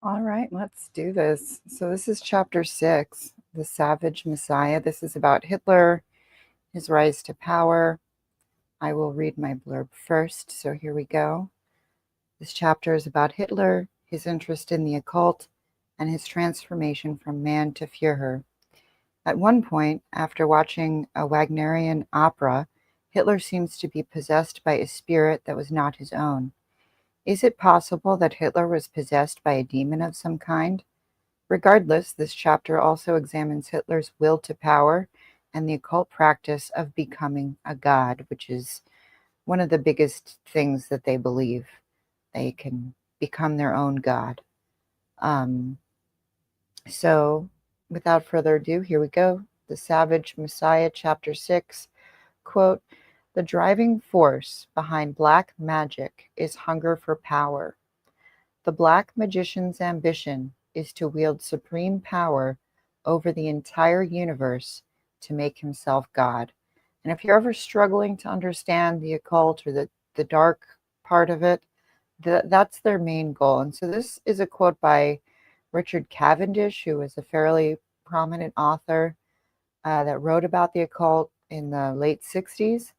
All right, let's do this. So this is chapter 6, The Savage Messiah. This is about Hitler, his rise to power. I will read my blurb first, so here we go. This chapter is about Hitler, his interest in the occult, and his transformation from man to Führer. At one point, after watching a Wagnerian opera, Hitler seems to be possessed by a spirit that was not his own. Is it possible that Hitler was possessed by a demon of some kind? Regardless, this chapter also examines Hitler's will to power and the occult practice of becoming a god, which is one of the biggest things that they believe. They can become their own god. So, without further ado, here we go. The Savage Messiah, Chapter 6, quote, "The driving force behind black magic is hunger for power. The black magician's ambition is to wield supreme power over the entire universe to make himself God." And if you're ever struggling to understand the occult or the dark part of it, that's their main goal. And so this is a quote by Richard Cavendish, who was a fairly prominent author that wrote about the occult in the late 60s.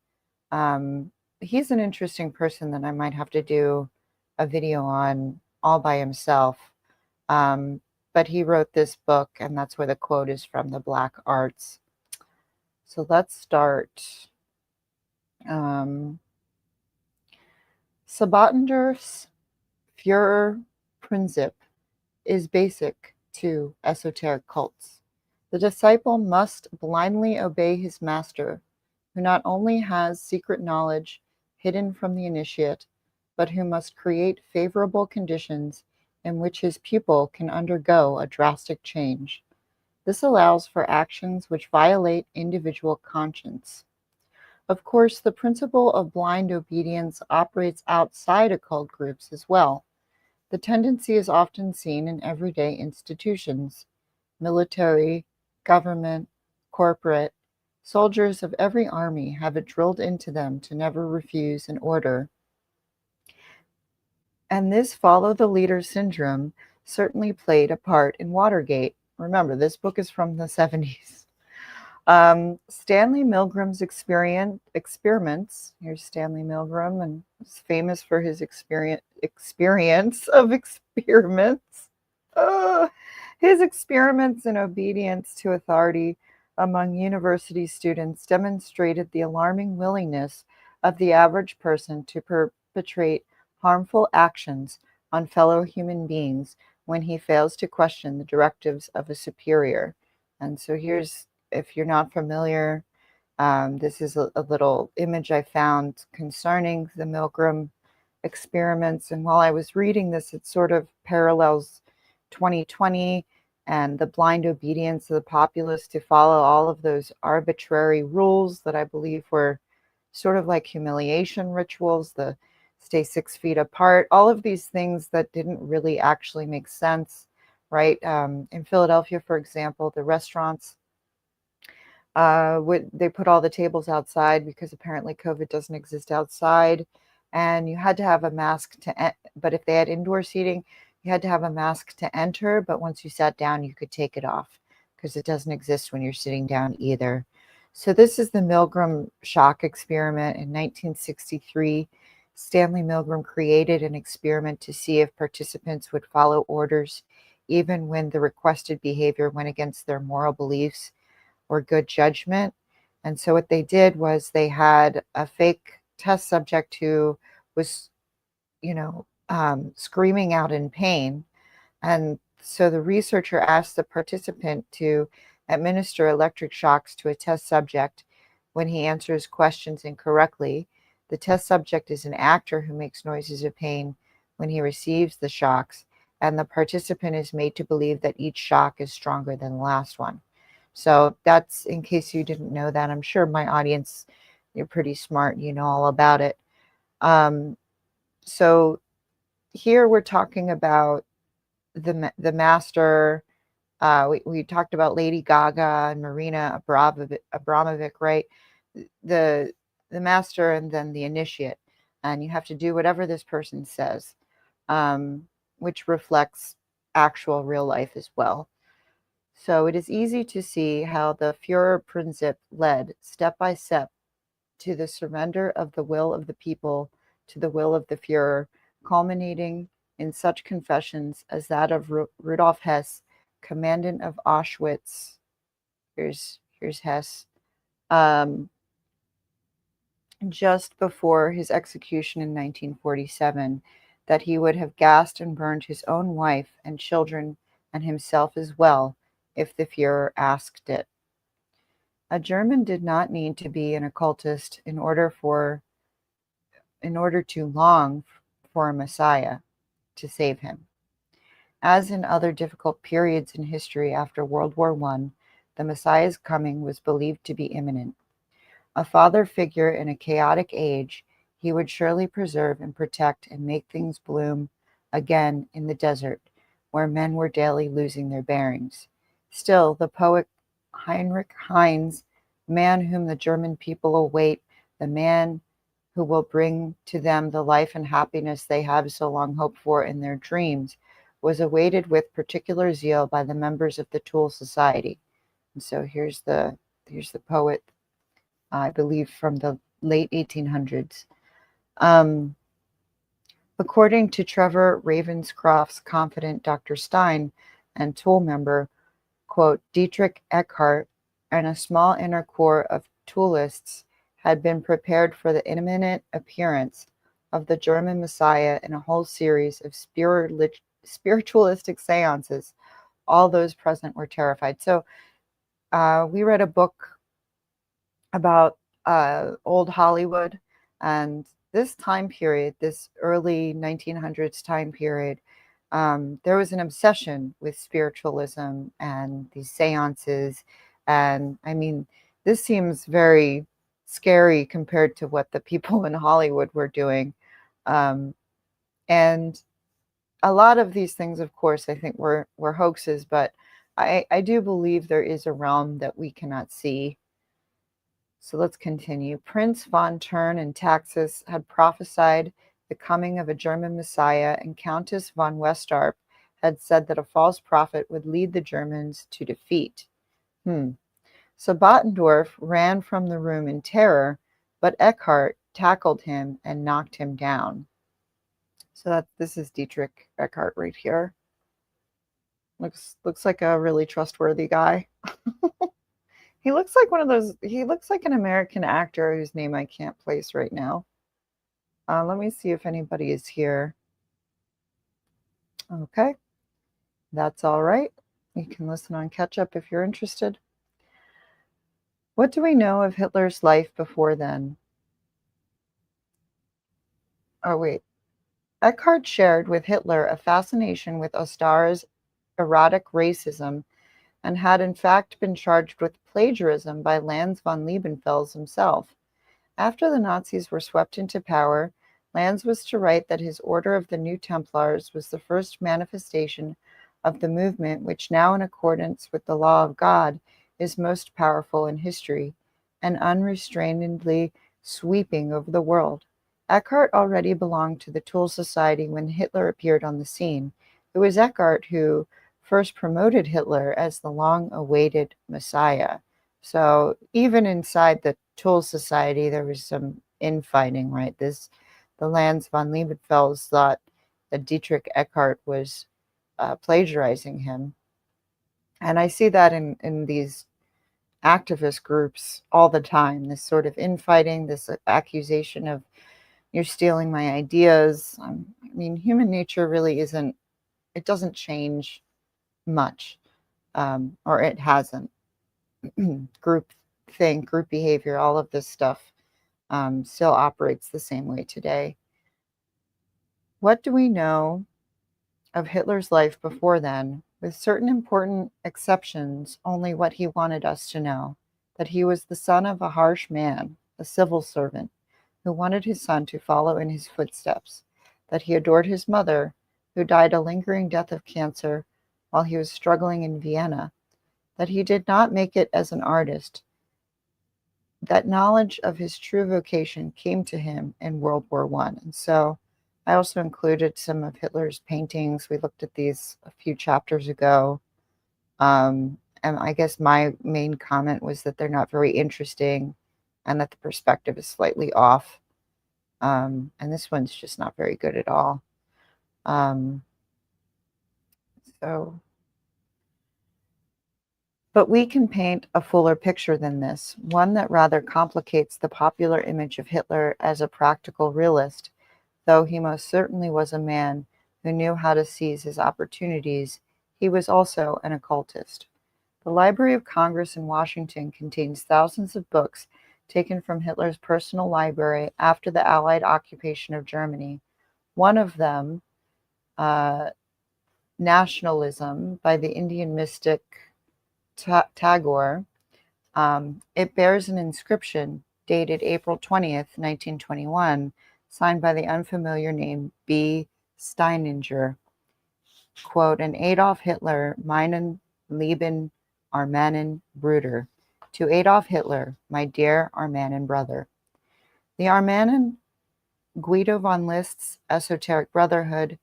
He's an interesting person that I might have to do a video on all by himself. But he wrote this book, and that's where the quote is from, The Black Arts. So let's start. Sabotendorf's Führerprinzip is basic to esoteric cults. The disciple must blindly obey his master, who not only has secret knowledge hidden from the initiate, but who must create favorable conditions in which his pupil can undergo a drastic change. This allows for actions which violate individual conscience. Of course, the principle of blind obedience operates outside occult groups as well. The tendency is often seen in everyday institutions: military, government, corporate. Soldiers of every army have it drilled into them to never refuse an order. And this follow the leader syndrome certainly played a part in Watergate. Remember, this book is from the 70s. Stanley Milgram's experiments. Here's Stanley Milgram, and he's famous for his experience of experiments. His experiments in obedience to authority among university students demonstrated the alarming willingness of the average person to perpetrate harmful actions on fellow human beings when he fails to question the directives of a superior. And so here's, if you're not familiar, this is a little image I found concerning the Milgram experiments. And while I was reading this, it sort of parallels 2020 and the blind obedience of the populace to follow all of those arbitrary rules that I believe were sort of like humiliation rituals, the stay 6 feet apart, all of these things that didn't really actually make sense, right? In Philadelphia, for example, the restaurants, they put all the tables outside because apparently COVID doesn't exist outside, and you had to have a mask but if they had indoor seating, you had to have a mask to enter, but once you sat down, you could take it off because it doesn't exist when you're sitting down either. So this is the Milgram shock experiment. In 1963, Stanley Milgram created an experiment to see if participants would follow orders even when the requested behavior went against their moral beliefs or good judgment. And so what they did was they had a fake test subject who was, screaming out in pain. And so the researcher asked the participant to administer electric shocks to a test subject when he answers questions incorrectly. The test subject is an actor who makes noises of pain when he receives the shocks, and the participant is made to believe that each shock is stronger than the last one. So that's in case you didn't know that. I'm sure my audience, you're pretty smart, you know all about it. So here we're talking about the master. We talked about Lady Gaga and Marina Abramovic, right? The master and then the initiate, and you have to do whatever this person says, which reflects actual real life as well. So it is easy to see how the Führerprinzip led step by step to the surrender of the will of the people to the will of the Führer, culminating in such confessions as that of Rudolf Hess, commandant of Auschwitz. Here's Hess. Um, just before his execution in 1947, that he would have gassed and burned his own wife and children and himself as well if the Führer asked it. A German did not need to be an occultist in order to long for a Messiah to save him. As in other difficult periods in history after World War I, the Messiah's coming was believed to be imminent. A father figure in a chaotic age, he would surely preserve and protect and make things bloom again in the desert, where men were daily losing their bearings. Still, the poet Heinrich Heine's man whom the German people await, the man who will bring to them the life and happiness they have so long hoped for in their dreams, was awaited with particular zeal by the members of the Tool Society. And so here's the poet, I believe from the late 1800s. According to Trevor Ravenscroft's confidant Dr. Stein and Tool member, quote, Dietrich Eckart and a small inner core of Toolists had been prepared for the imminent appearance of the German Messiah in a whole series of spiritualistic seances. All those present were terrified. So we read a book about old Hollywood, and this time period, this early 1900s time period, there was an obsession with spiritualism and these seances. And I mean, this seems very scary compared to what the people in Hollywood were doing. And a lot of these things, of course, I think were hoaxes, but I do believe there is a realm that we cannot see. So let's continue. Prince von Thurn and Taxis had prophesied the coming of a German Messiah, and Countess von Westarp had said that a false prophet would lead the Germans to defeat. So Bottendorf ran from the room in terror, but Eckhart tackled him and knocked him down. So this is Dietrich Eckart right here. Looks like a really trustworthy guy. He looks like an American actor whose name I can't place right now. Let me see if anybody is here. Okay, that's all right. You can listen on catch up if you're interested. What do we know of Hitler's life before then? Oh, wait. Eckhart shared with Hitler a fascination with Ostara's erotic racism and had in fact been charged with plagiarism by Lanz von Liebenfels himself. After the Nazis were swept into power, Lanz was to write that his Order of the New Templars was the first manifestation of the movement which now, in accordance with the law of God, is most powerful in history and unrestrainedly sweeping over the world. Eckhart already belonged to the Tool Society when Hitler appeared on the scene. It was Eckhart who first promoted Hitler as the long-awaited Messiah. So even inside the Tool Society, there was some infighting, right? The Lanz von Liebenfels thought that Dietrich Eckart was plagiarizing him. And I see that in these activist groups all the time, this sort of infighting, this accusation of you're stealing my ideas. I mean, human nature really it doesn't change much, or it hasn't. Group behavior, all of this stuff still operates the same way today. What do we know of Hitler's life before then? With certain important exceptions, only what he wanted us to know, that he was the son of a harsh man, a civil servant, who wanted his son to follow in his footsteps, that he adored his mother, who died a lingering death of cancer while he was struggling in Vienna, that he did not make it as an artist, that knowledge of his true vocation came to him in World War I. And so I also included some of Hitler's paintings. We looked at these a few chapters ago. And I guess my main comment was that they're not very interesting and that the perspective is slightly off. And this one's just not very good at all. Um, so, but we can paint a fuller picture than this, one that rather complicates the popular image of Hitler as a practical realist. Though he most certainly was a man who knew how to seize his opportunities, he was also an occultist. The Library of Congress in Washington contains thousands of books taken from Hitler's personal library after the Allied occupation of Germany. One of them, Nationalism by the Indian mystic Tagore, it bears an inscription dated April 20th, 1921, signed by the unfamiliar name B. Steininger. Quote, an Adolf Hitler, meinen lieben Armanen Bruder. To Adolf Hitler, my dear Armanen brother. The Armanen, Guido von List's esoteric brotherhood,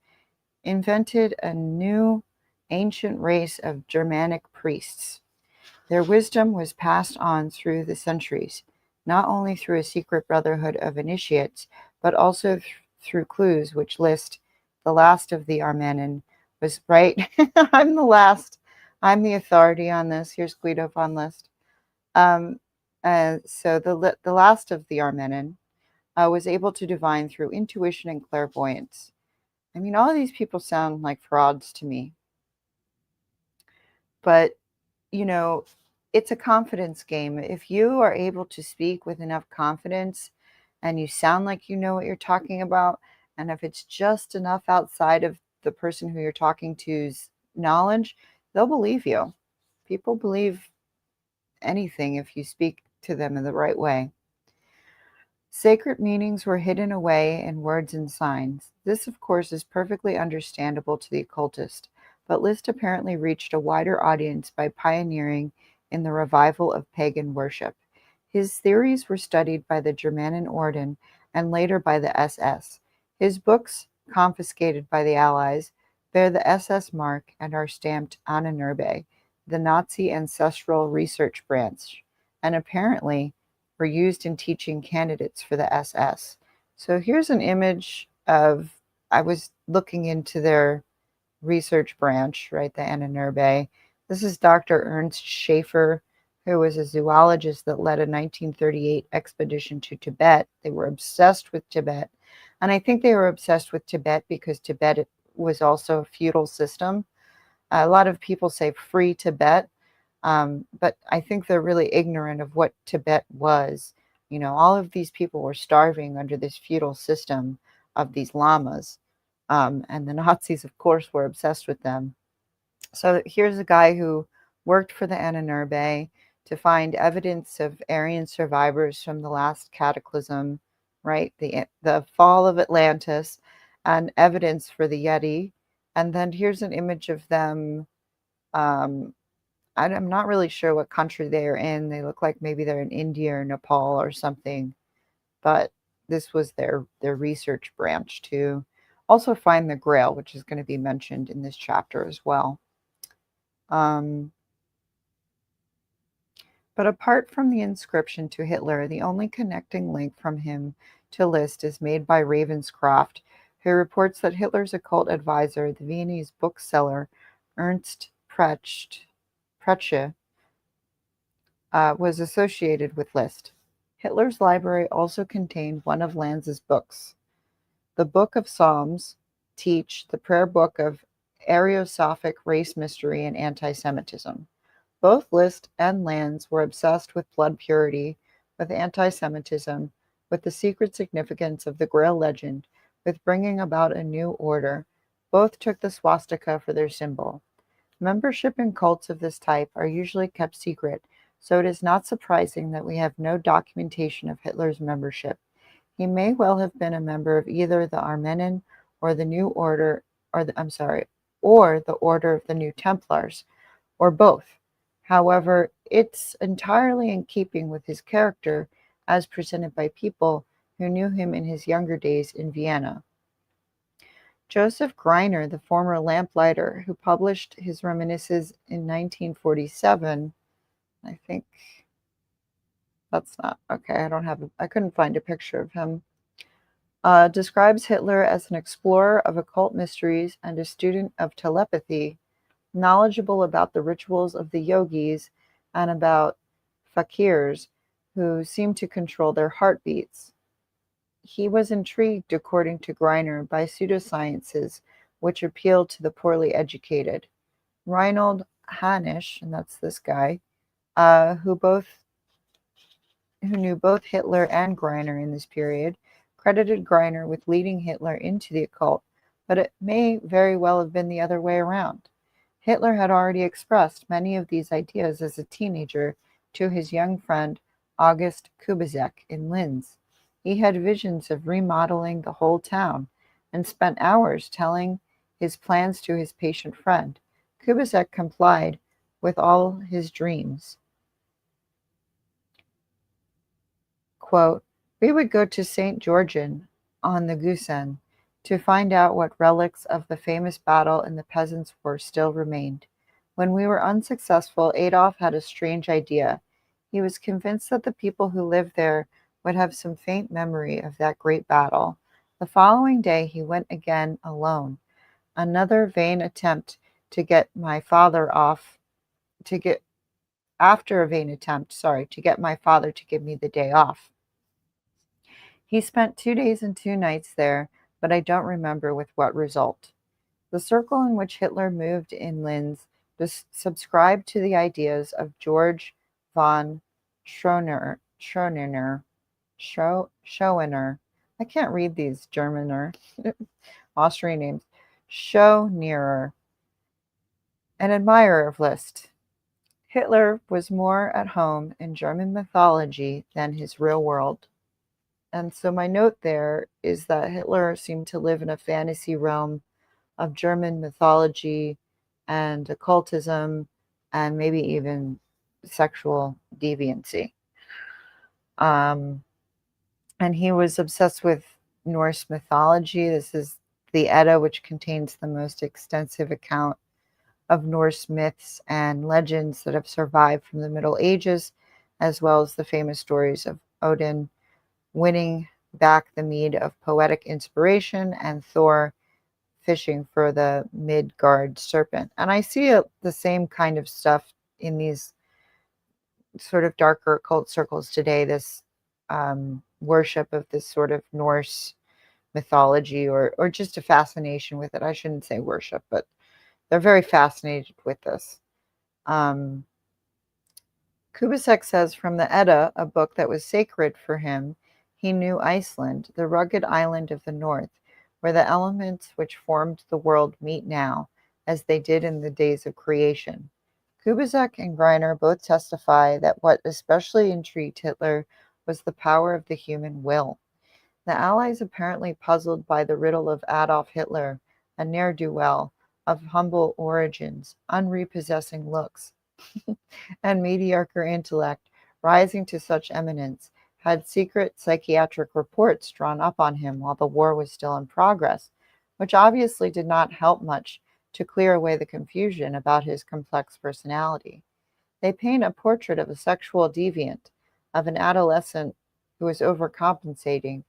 invented a new ancient race of Germanic priests. Their wisdom was passed on through the centuries, not only through a secret brotherhood of initiates, but also through clues which List, the last of the Armanen, was right. I'm the last. I'm the authority on this. Here's Guido von List. So the last of the Armanen was able to divine through intuition and clairvoyance. I mean, all of these people sound like frauds to me. But, you know, it's a confidence game. If you are able to speak with enough confidence and you sound like you know what you're talking about, and if it's just enough outside of the person who you're talking to's knowledge, they'll believe you. People believe anything if you speak to them in the right way. Sacred meanings were hidden away in words and signs. This, of course, is perfectly understandable to the occultist, but Liszt apparently reached a wider audience by pioneering in the revival of pagan worship. His theories were studied by the Germanen Orden and later by the SS. His books, confiscated by the Allies, bear the SS mark and are stamped Ahnenerbe, the Nazi ancestral research branch, and apparently were used in teaching candidates for the SS. So here's an image of, I was looking into their research branch, right, the Ahnenerbe. This is Dr. Ernst Schaefer, who was a zoologist that led a 1938 expedition to Tibet. They were obsessed with Tibet. And I think they were obsessed with Tibet because Tibet was also a feudal system. A lot of people say free Tibet, but I think they're really ignorant of what Tibet was. You know, all of these people were starving under this feudal system of these lamas. And the Nazis, of course, were obsessed with them. So here's a guy who worked for the Ahnenerbe to find evidence of Aryan survivors from the last cataclysm, right? The fall of Atlantis, and evidence for the Yeti. And then here's an image of them. I'm not really sure what country they are in. They look like maybe they're in India or Nepal or something. But this was their research branch to also find the Grail, which is going to be mentioned in this chapter as well. But apart from the inscription to Hitler, the only connecting link from him to Liszt is made by Ravenscroft, who reports that Hitler's occult advisor, the Viennese bookseller Ernst Pretzsche, was associated with Liszt. Hitler's library also contained one of Lanz's books, the Book of Psalms, Teach, the prayer book of Ariosophic race mystery and anti-Semitism. Both Liszt and Lanz were obsessed with blood purity, with anti-Semitism, with the secret significance of the Grail legend, with bringing about a new order. Both took the swastika for their symbol. Membership in cults of this type are usually kept secret, so it is not surprising that we have no documentation of Hitler's membership. He may well have been a member of either the Armanen or the New Order, or the Order of the New Templars, or both. However, it's entirely in keeping with his character as presented by people who knew him in his younger days in Vienna. Joseph Greiner, the former lamplighter who published his reminiscences in 1947, I think that's not okay. I couldn't find a picture of him. Describes Hitler as an explorer of occult mysteries and a student of telepathy, knowledgeable about the rituals of the yogis and about fakirs who seem to control their heartbeats. He was intrigued, according to Greiner, by pseudosciences which appealed to the poorly educated. Reinhold Hanisch, and that's this guy, who knew both Hitler and Greiner in this period, credited Greiner with leading Hitler into the occult, but it may very well have been the other way around. Hitler had already expressed many of these ideas as a teenager to his young friend August Kubizek in Linz. He had visions of remodeling the whole town and spent hours telling his plans to his patient friend. Kubizek complied with all his dreams. Quote, "We would go to St. Georgen on the Gusen to find out what relics of the famous battle in the Peasants' War still remained. When we were unsuccessful, Adolf had a strange idea. He was convinced that the people who lived there would have some faint memory of that great battle. The following day he went again alone. Another vain attempt to get my father after a vain attempt, to get my father to give me the day off. He spent 2 days and 2 nights there, but I don't remember with what result." The circle in which Hitler moved in Linz subscribed to the ideas of George von Schroener. I can't read these German Austrian names. Schroener, an admirer of Liszt. Hitler was more at home in German mythology than his real world. And so my note there is that Hitler seemed to live in a fantasy realm of German mythology and occultism and maybe even sexual deviancy. And he was obsessed with Norse mythology. This is the Edda, which contains the most extensive account of Norse myths and legends that have survived from the Middle Ages, as well as the famous stories of Odin winning back the mead of poetic inspiration and Thor fishing for the Midgard serpent. And I see the same kind of stuff in these sort of darker occult circles today, this worship of this sort of Norse mythology or just a fascination with it. I shouldn't say worship, but they're very fascinated with this. Kubizek says from the Edda, a book that was sacred for him, he knew Iceland, the rugged island of the north, where the elements which formed the world meet now, as they did in the days of creation. Kubizek and Greiner both testify that what especially intrigued Hitler was the power of the human will. The Allies, apparently puzzled by the riddle of Adolf Hitler, a ne'er-do-well of humble origins, unprepossessing looks, and mediocre intellect, rising to such eminence, had secret psychiatric reports drawn up on him while the war was still in progress, which obviously did not help much to clear away the confusion about his complex personality. They paint a portrait of a sexual deviant, of an adolescent who was overcompensating,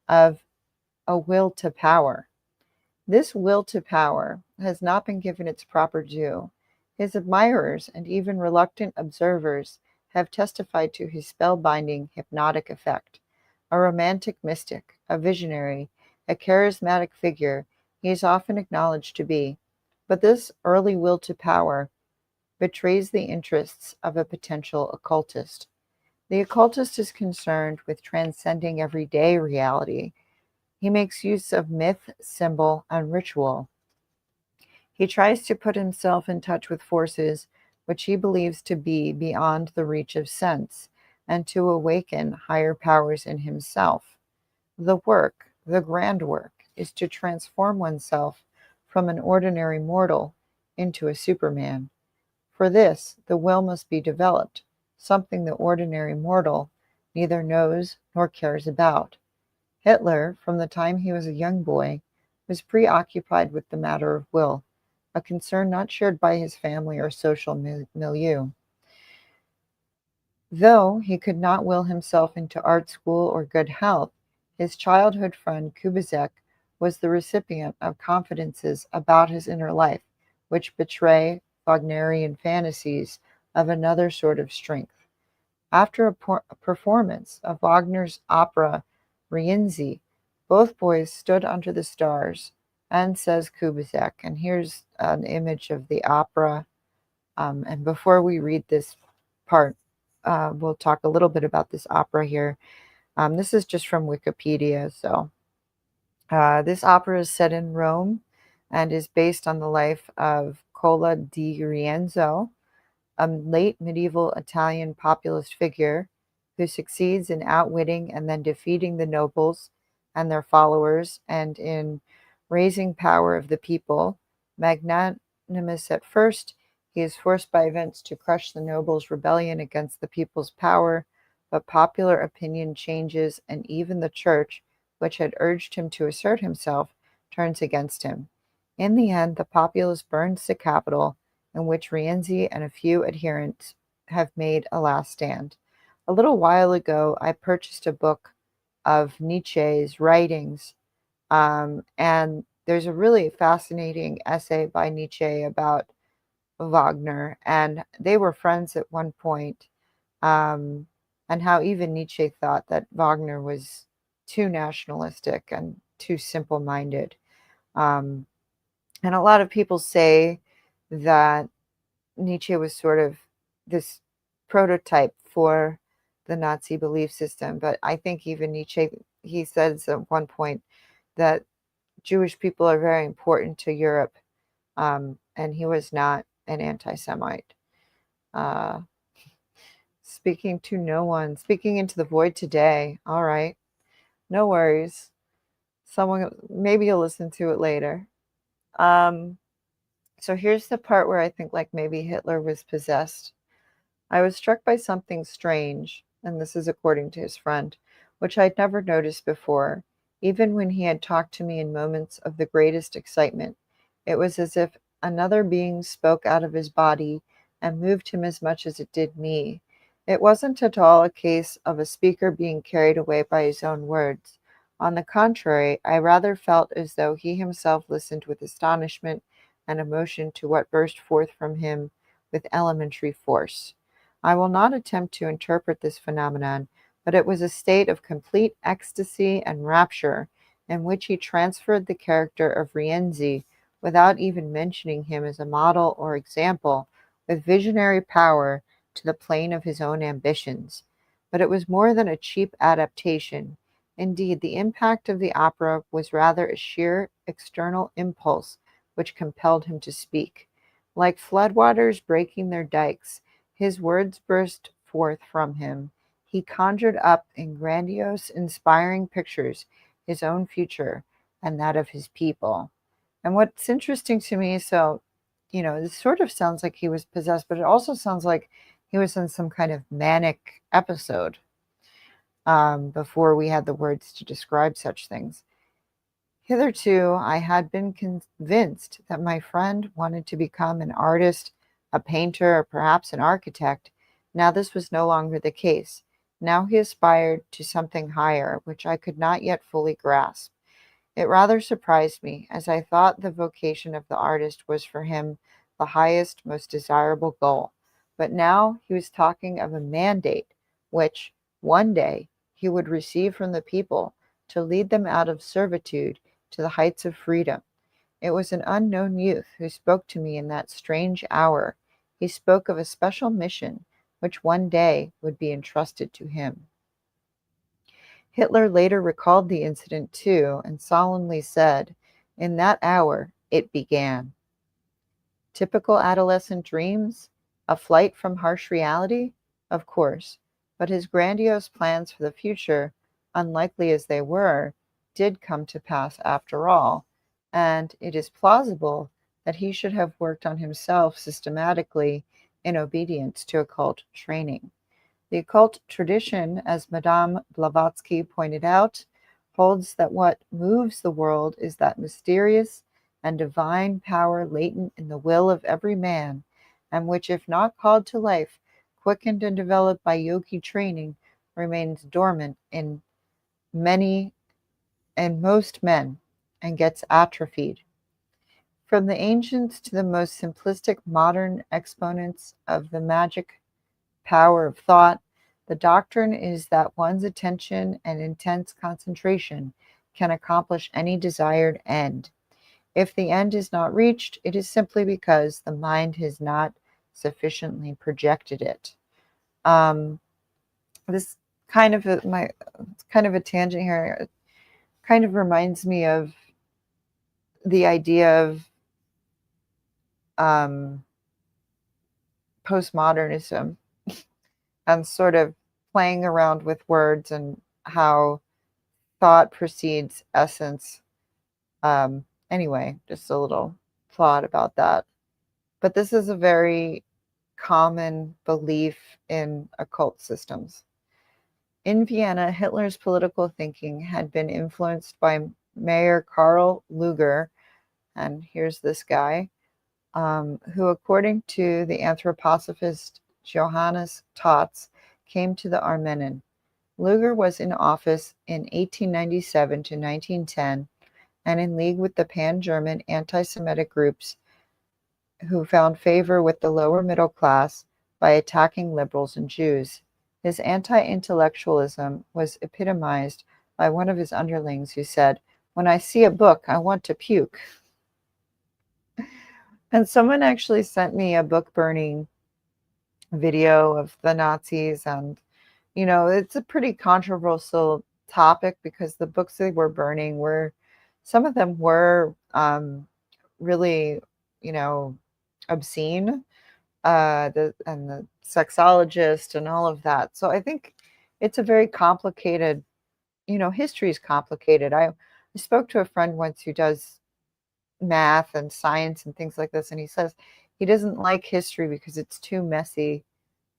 of a will to power. This will to power has not been given its proper due. His admirers and even reluctant observers have testified to his spellbinding hypnotic effect. A romantic mystic, a visionary, a charismatic figure, he is often acknowledged to be. But this early will to power betrays the interests of a potential occultist. The occultist is concerned with transcending everyday reality. He makes use of myth, symbol, and ritual. He tries to put himself in touch with forces which he believes to be beyond the reach of sense, and to awaken higher powers in himself. The work, the grand work, is to transform oneself from an ordinary mortal into a Superman. For this, the will must be developed, something the ordinary mortal neither knows nor cares about. Hitler, from the time he was a young boy, was preoccupied with the matter of will, a concern not shared by his family or social milieu. Though he could not will himself into art school or good health, his childhood friend Kubizek was the recipient of confidences about his inner life, which betray Wagnerian fantasies of another sort of strength. After a performance of Wagner's opera Rienzi, both boys stood under the stars, and says Kubizek, and here's an image of the opera. And before we read this part, we'll talk a little bit about this opera here. This is just from Wikipedia. So this opera is set in Rome and is based on the life of Cola di Rienzo, a late medieval Italian populist figure who succeeds in outwitting and then defeating the nobles and their followers, and in raising power of the people. Magnanimous at first, he is forced by events to crush the nobles' rebellion against the people's power, but popular opinion changes, and even the church, which had urged him to assert himself, turns against him. In the end, the populace burns the capital, in which Rienzi and a few adherents have made a last stand. A little while ago, I purchased a book of Nietzsche's writings, and there's a really fascinating essay by Nietzsche about Wagner, and they were friends at one point, and how even Nietzsche thought that Wagner was too nationalistic and too simple-minded. Um, and a lot of people say that Nietzsche was sort of this prototype for the Nazi belief system, but I think even Nietzsche, he says at one point that Jewish people are very important to Europe, and he was not an anti-Semite. Uh, Speaking to no one, speaking into the void today. All right, no worries. Someone, maybe you'll listen to it later. So here's the part where I think like maybe Hitler was possessed. I was struck by something strange, and this is according to his friend, which I'd never noticed before, even when he had talked to me in moments of the greatest excitement. It was as if another being spoke out of his body and moved him as much as it did me. It wasn't at all a case of a speaker being carried away by his own words. On the contrary, I rather felt as though he himself listened with astonishment and emotion to what burst forth from him with elementary force. I will not attempt to interpret this phenomenon, but it was a state of complete ecstasy and rapture in which he transferred the character of Rienzi, without even mentioning him as a model or example, with visionary power to the plane of his own ambitions. But it was more than a cheap adaptation. Indeed, the impact of the opera was rather a sheer external impulse which compelled him to speak. Like floodwaters breaking their dikes, his words burst forth from him. He conjured up in grandiose, inspiring pictures his own future and that of his people. And what's interesting to me, so, this sort of sounds like he was possessed, but it also sounds like he was in some kind of manic episode, before we had the words to describe such things. Hitherto, I had been convinced that my friend wanted to become an artist, a painter, or perhaps an architect. Now this was no longer the case. Now he aspired to something higher, which I could not yet fully grasp. It rather surprised me, as I thought the vocation of the artist was for him the highest, most desirable goal. But now he was talking of a mandate, which, one day, he would receive from the people to lead them out of servitude to the heights of freedom. It was an unknown youth who spoke to me in that strange hour. He spoke of a special mission which one day would be entrusted to him. Hitler later recalled the incident too, and solemnly said, "In that hour it began." Typical adolescent dreams? A flight from harsh reality? Of course, but his grandiose plans for the future, unlikely as they were, did come to pass after all, and it is plausible that he should have worked on himself systematically in obedience to occult training. The occult tradition, as Madame Blavatsky pointed out, holds that what moves the world is that mysterious and divine power latent in the will of every man, and which, if not called to life, quickened and developed by yogi training, remains dormant in many and most men and gets atrophied. From the ancients to the most simplistic modern exponents of the magic power of thought, the doctrine is that one's attention and intense concentration can accomplish any desired end. If the end is not reached, it is simply because the mind has not sufficiently projected it. This kind of it's kind of a tangent here. It kind of reminds me of the idea of um, postmodernism and sort of playing around with words and how thought precedes essence. Anyway, just a little thought about that. But this is a very common belief in occult systems. In Vienna, Hitler's political thinking had been influenced by Mayor Karl Lueger, and here's this guy, who, according to the anthroposophist Johannes Tots, came to the Armenin. Lueger was in office in 1897 to 1910 and in league with the pan-German anti-Semitic groups who found favor with the lower middle class by attacking liberals and Jews. His anti-intellectualism was epitomized by one of his underlings who said, "When I see a book, I want to puke." And someone actually sent me a book burning video of the Nazis, and it's a pretty controversial topic because the books they were burning were, some of them were really, obscene, the sexologist and all of that. So I think it's a very complicated, history is complicated. I spoke to a friend once who does math and science and things like this, and he says he doesn't like history because it's too messy.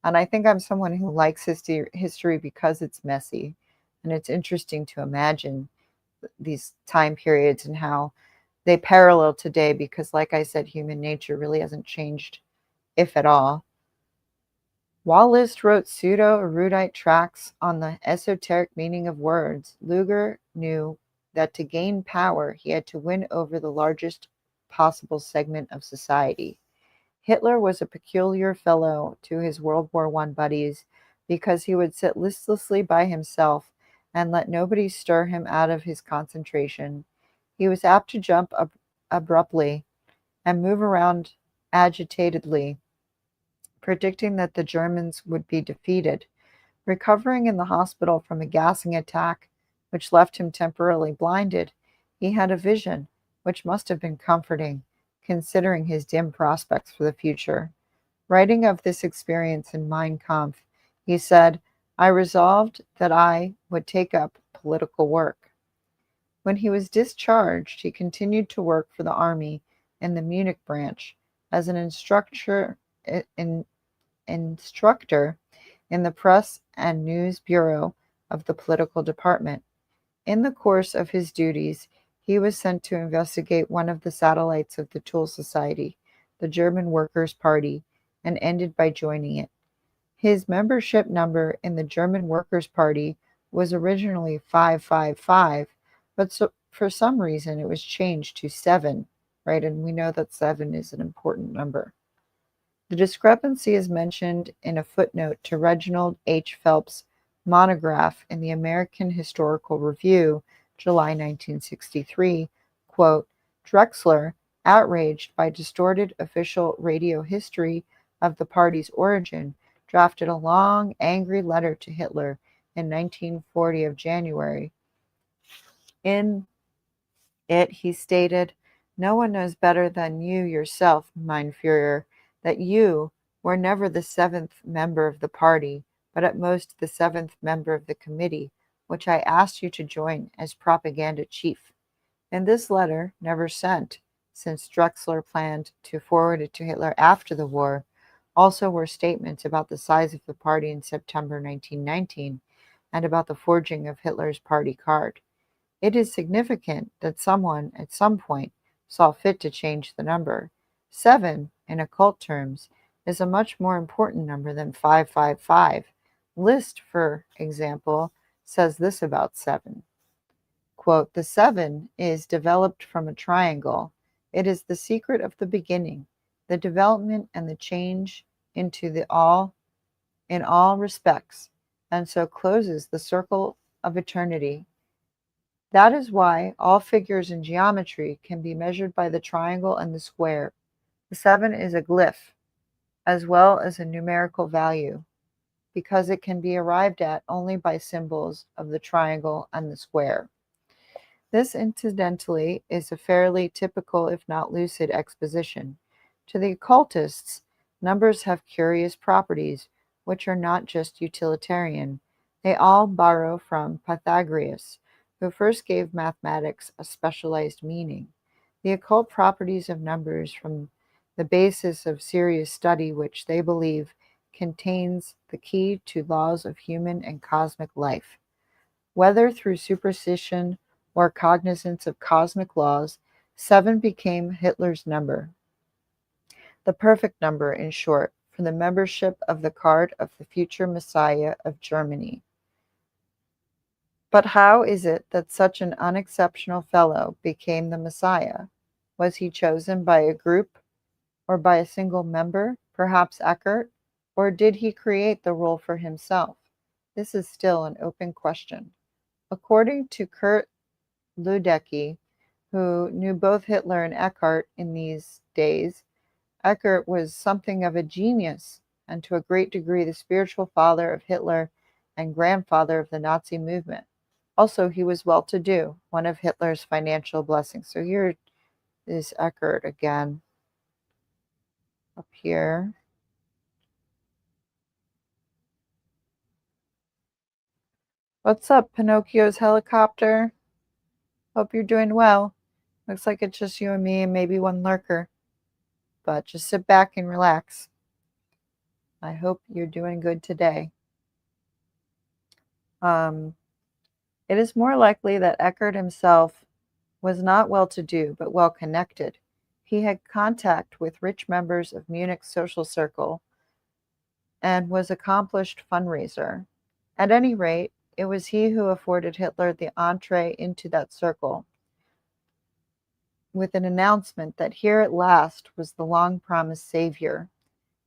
And I think I'm someone who likes history because it's messy, and it's interesting to imagine these time periods and how they parallel today because, like I said, human nature really hasn't changed, if at all. While Liszt wrote pseudo-erudite tracts on the esoteric meaning of words, Lueger knew that to gain power, he had to win over the largest possible segment of society. Hitler was a peculiar fellow to his World War I buddies because he would sit listlessly by himself and let nobody stir him out of his concentration. He was apt to jump abruptly and move around agitatedly, predicting that the Germans would be defeated. Recovering in the hospital from a gassing attack, which left him temporarily blinded, he had a vision, which must have been comforting, considering his dim prospects for the future. Writing of this experience in Mein Kampf, he said, "I resolved that I would take up political work." When he was discharged, he continued to work for the army in the Munich branch as an instructor in the press and news bureau of the political department. In the course of his duties, he was sent to investigate one of the satellites of the Tool Society, the German Workers' Party, and ended by joining it. His membership number in the German Workers' Party was originally 555, but for some reason it was changed to 7, right? And we know that 7 is an important number. The discrepancy is mentioned in a footnote to Reginald H. Phelps' monograph in the American Historical Review, July 1963, quote, "Drexler, outraged by distorted official radio history of the party's origin, drafted a long, angry letter to Hitler in 1940 of January. In it, he stated, 'No one knows better than you yourself, mein Führer, that you were never the 7th member of the party, but at most the 7th member of the committee, which I asked you to join as propaganda chief.' In this letter, never sent, since Drexler planned to forward it to Hitler after the war, also were statements about the size of the party in September 1919 and about the forging of Hitler's party card. It is significant that someone at some point saw fit to change the number. 7, in occult terms, is a much more important number than 555. Liszt, for example, says this about 7. Quote, "The 7 is developed from a triangle. It is the secret of the beginning, the development and the change into the all in all respects, and so closes the circle of eternity. That is why all figures in geometry can be measured by the triangle and the square. The 7 is a glyph as well as a numerical value, because it can be arrived at only by symbols of the triangle and the square." This, incidentally, is a fairly typical, if not lucid, exposition. To the occultists, numbers have curious properties, which are not just utilitarian. They all borrow from Pythagoras, who first gave mathematics a specialized meaning. The occult properties of numbers form the basis of serious study, which they believe contains the key to laws of human and cosmic life. Whether through superstition or cognizance of cosmic laws, 7 became Hitler's number. The perfect number, in short, for the membership of the card of the future Messiah of Germany. But how is it that such an unexceptional fellow became the Messiah? Was he chosen by a group or by a single member, perhaps Eckart, or did he create the role for himself? This is still an open question. According to Kurt Luedecke, who knew both Hitler and Eckart in these days, Eckart was something of a genius and to a great degree the spiritual father of Hitler and grandfather of the Nazi movement. Also, he was well-to-do, one of Hitler's financial blessings. So here is Eckart again, up here. What's up, Pinocchio's helicopter? Hope you're doing well. Looks like it's just you and me and maybe one lurker. But just sit back and relax. I hope you're doing good today. It is more likely that Eckart himself was not well-to-do, but well-connected. He had contact with rich members of Munich's social circle and was an accomplished fundraiser. At any rate, it was he who afforded Hitler the entree into that circle, with an announcement that here at last was the long-promised savior.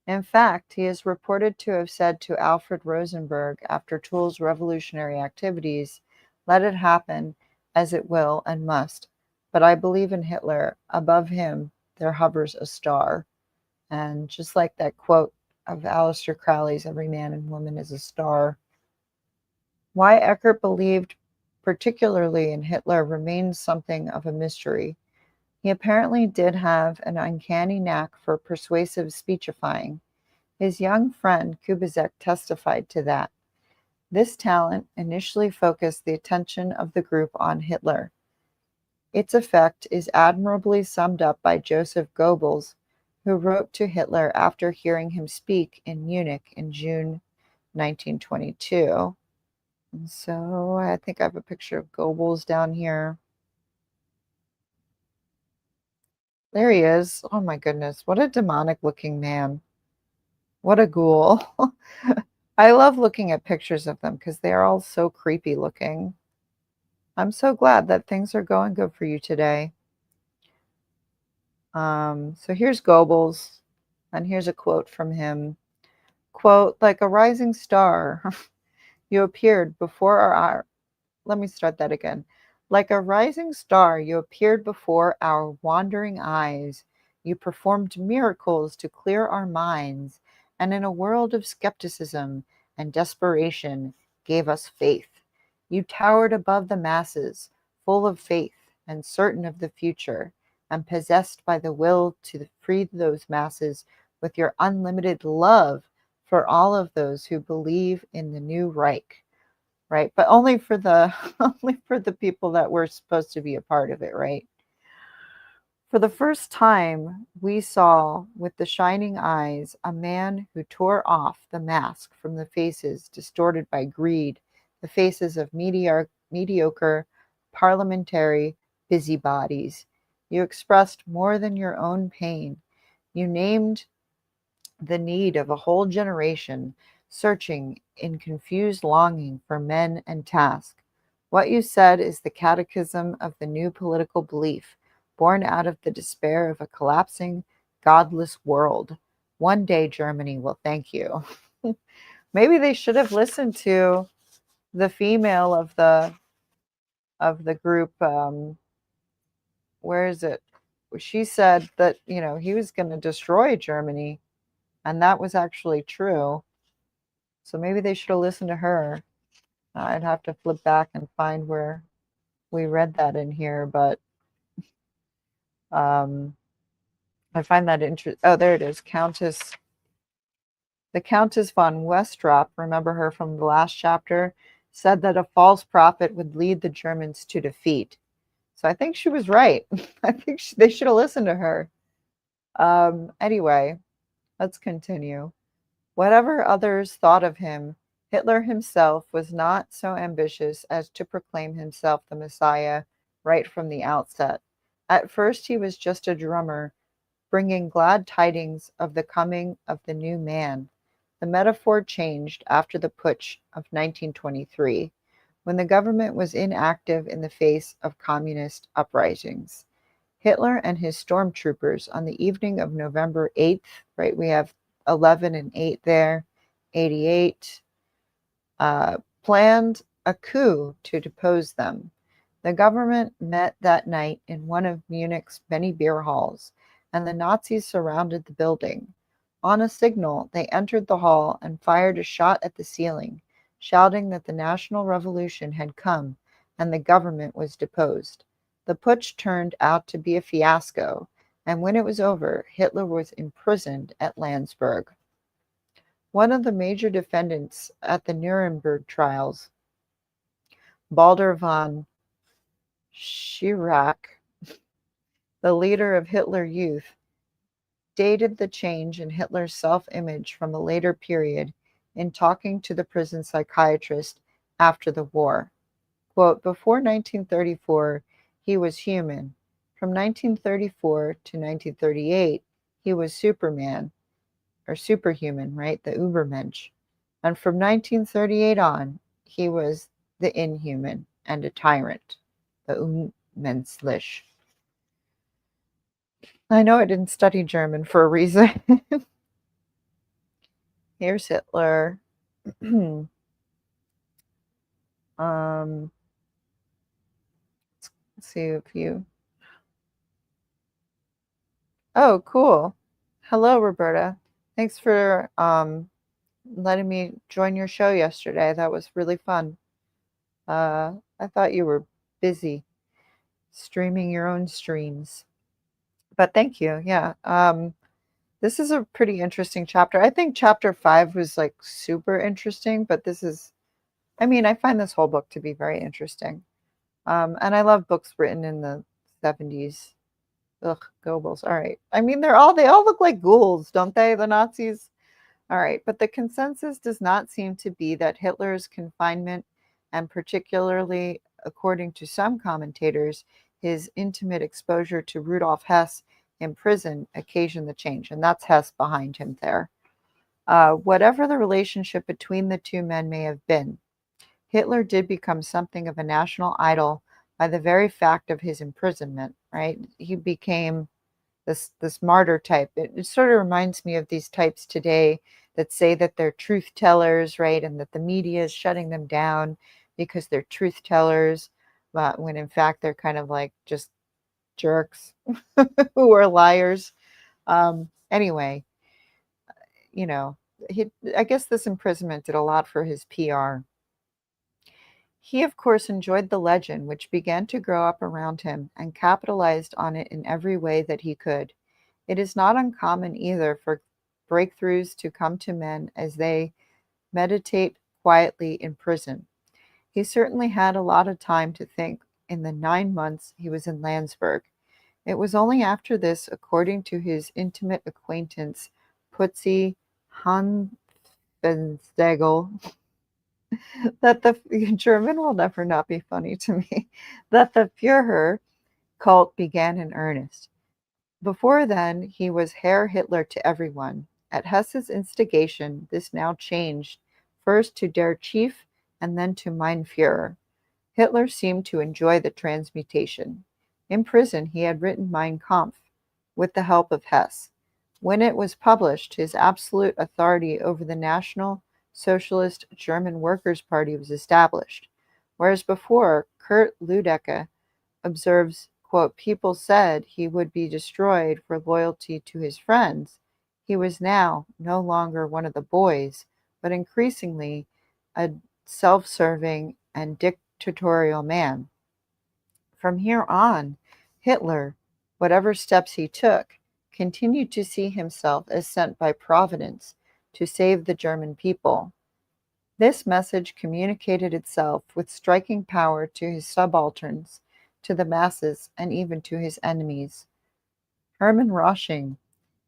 In fact, he is reported to have said to Alfred Rosenberg after Tool's revolutionary activities, "Let it happen as it will and must. But I believe in Hitler. Above him there hovers a star." And just like that quote of Aleister Crowley's, "Every man and woman is a star." Why Eckart believed particularly in Hitler remains something of a mystery. He apparently did have an uncanny knack for persuasive speechifying. His young friend Kubizek testified to that. This talent initially focused the attention of the group on Hitler. Its effect is admirably summed up by Joseph Goebbels, who wrote to Hitler after hearing him speak in Munich in June 1922. And so I think I have a picture of Goebbels down here. There he is. Oh my goodness, what a demonic looking man. What a ghoul. I love looking at pictures of them because they are all so creepy looking. I'm so glad that things are going good for you today. So here's Goebbels, and here's a quote from him. Quote, "Like a rising star, you appeared before our let me start that again. Like a rising star, you appeared before our wandering eyes. You performed miracles to clear our minds, and in a world of skepticism and desperation, gave us faith. You towered above the masses, full of faith and certain of the future, and possessed by the will to free those masses with your unlimited love for all of those who believe in the new Reich." Right? But only for the only for the people that were supposed to be a part of it, right? For the first time, we saw with the shining eyes a man who tore off the mask from the faces distorted by greed, the faces of mediocre, parliamentary busybodies. You expressed more than your own pain. You named the need of a whole generation searching in confused longing for men and task. What you said is the catechism of the new political belief, born out of the despair of a collapsing, godless world. One day Germany will thank you. Maybe they should have listened to the female of the group. Where is it? She said that, he was going to destroy Germany, and that was actually true. So maybe they should have listened to her. I'd have to flip back and find where we read that in here, but um, I find that interesting. Oh, there it is. The Countess von Westrop, remember her from the last chapter, said that a false prophet would lead the Germans to defeat. So I think she was right. I think they should have listened to her. Anyway, let's continue. Whatever others thought of him, Hitler himself was not so ambitious as to proclaim himself the Messiah right from the outset. At first, he was just a drummer, bringing glad tidings of the coming of the new man. The metaphor changed after the putsch of 1923, when the government was inactive in the face of communist uprisings. Hitler and his stormtroopers on the evening of November 8th, right? We have 11 and 8 there, 88, planned a coup to depose them. The government met that night in one of Munich's many beer halls, and the Nazis surrounded the building. On a signal, they entered the hall and fired a shot at the ceiling, shouting that the national revolution had come and the government was deposed. The putsch turned out to be a fiasco, and when it was over, Hitler was imprisoned at Landsberg. One of the major defendants at the Nuremberg trials, Baldur von Schirach, the leader of Hitler Youth, dated the change in Hitler's self-image from a later period in talking to the prison psychiatrist after the war. Quote, before 1934, he was human. From 1934 to 1938, he was Superman, or superhuman, right? The Übermensch. And from 1938 on, he was the inhuman and a tyrant, the Unmenschlich. I know I didn't study German for a reason. Here's Hitler. Let's see if you. Oh, cool. Hello, Roberta. Thanks for letting me join your show yesterday. That was really fun. I thought you were busy streaming your own streams, but thank you. Yeah. This is a pretty interesting chapter. I think chapter 5 was like super interesting, but I find this whole book to be very interesting. And I love books written in the 70s. Ugh, Goebbels. All right. They all look like ghouls, don't they? The Nazis. All right. But the consensus does not seem to be that Hitler's confinement, and particularly, according to some commentators, his intimate exposure to Rudolf Hess in prison occasioned the change. And that's Hess behind him there. Whatever the relationship between the two men may have been, Hitler did become something of a national idol by the very fact of his imprisonment, right? He became this martyr type. It sort of reminds me of these types today that say that they're truth tellers, right? And that the media is shutting them down because they're truth tellers, when in fact they're kind of like just jerks who are liars. Anyway, I guess this imprisonment did a lot for his PR. He, of course, enjoyed the legend, which began to grow up around him, and capitalized on it in every way that he could. It is not uncommon either for breakthroughs to come to men as they meditate quietly in prison. He certainly had a lot of time to think in the 9 months he was in Landsberg. It was only after this, according to his intimate acquaintance, Putzi Hanfenstagel, that the German will never not be funny to me, that the Führer cult began in earnest. Before then, he was Herr Hitler to everyone. At Hess's instigation, this now changed, first to Der Chief and then to Mein Führer. Hitler seemed to enjoy the transmutation. In prison, he had written Mein Kampf with the help of Hess. When it was published, his absolute authority over the National Socialist German Workers' Party was established, whereas before, Kurt Lüdecke observes, quote, people said he would be destroyed for loyalty to his friends. He was now no longer one of the boys, but increasingly a self-serving and dictatorial man. From here on, Hitler, whatever steps he took, continued to see himself as sent by Providence to save the German people. This message communicated itself with striking power to his subalterns, to the masses, and even to his enemies. Hermann Rosching,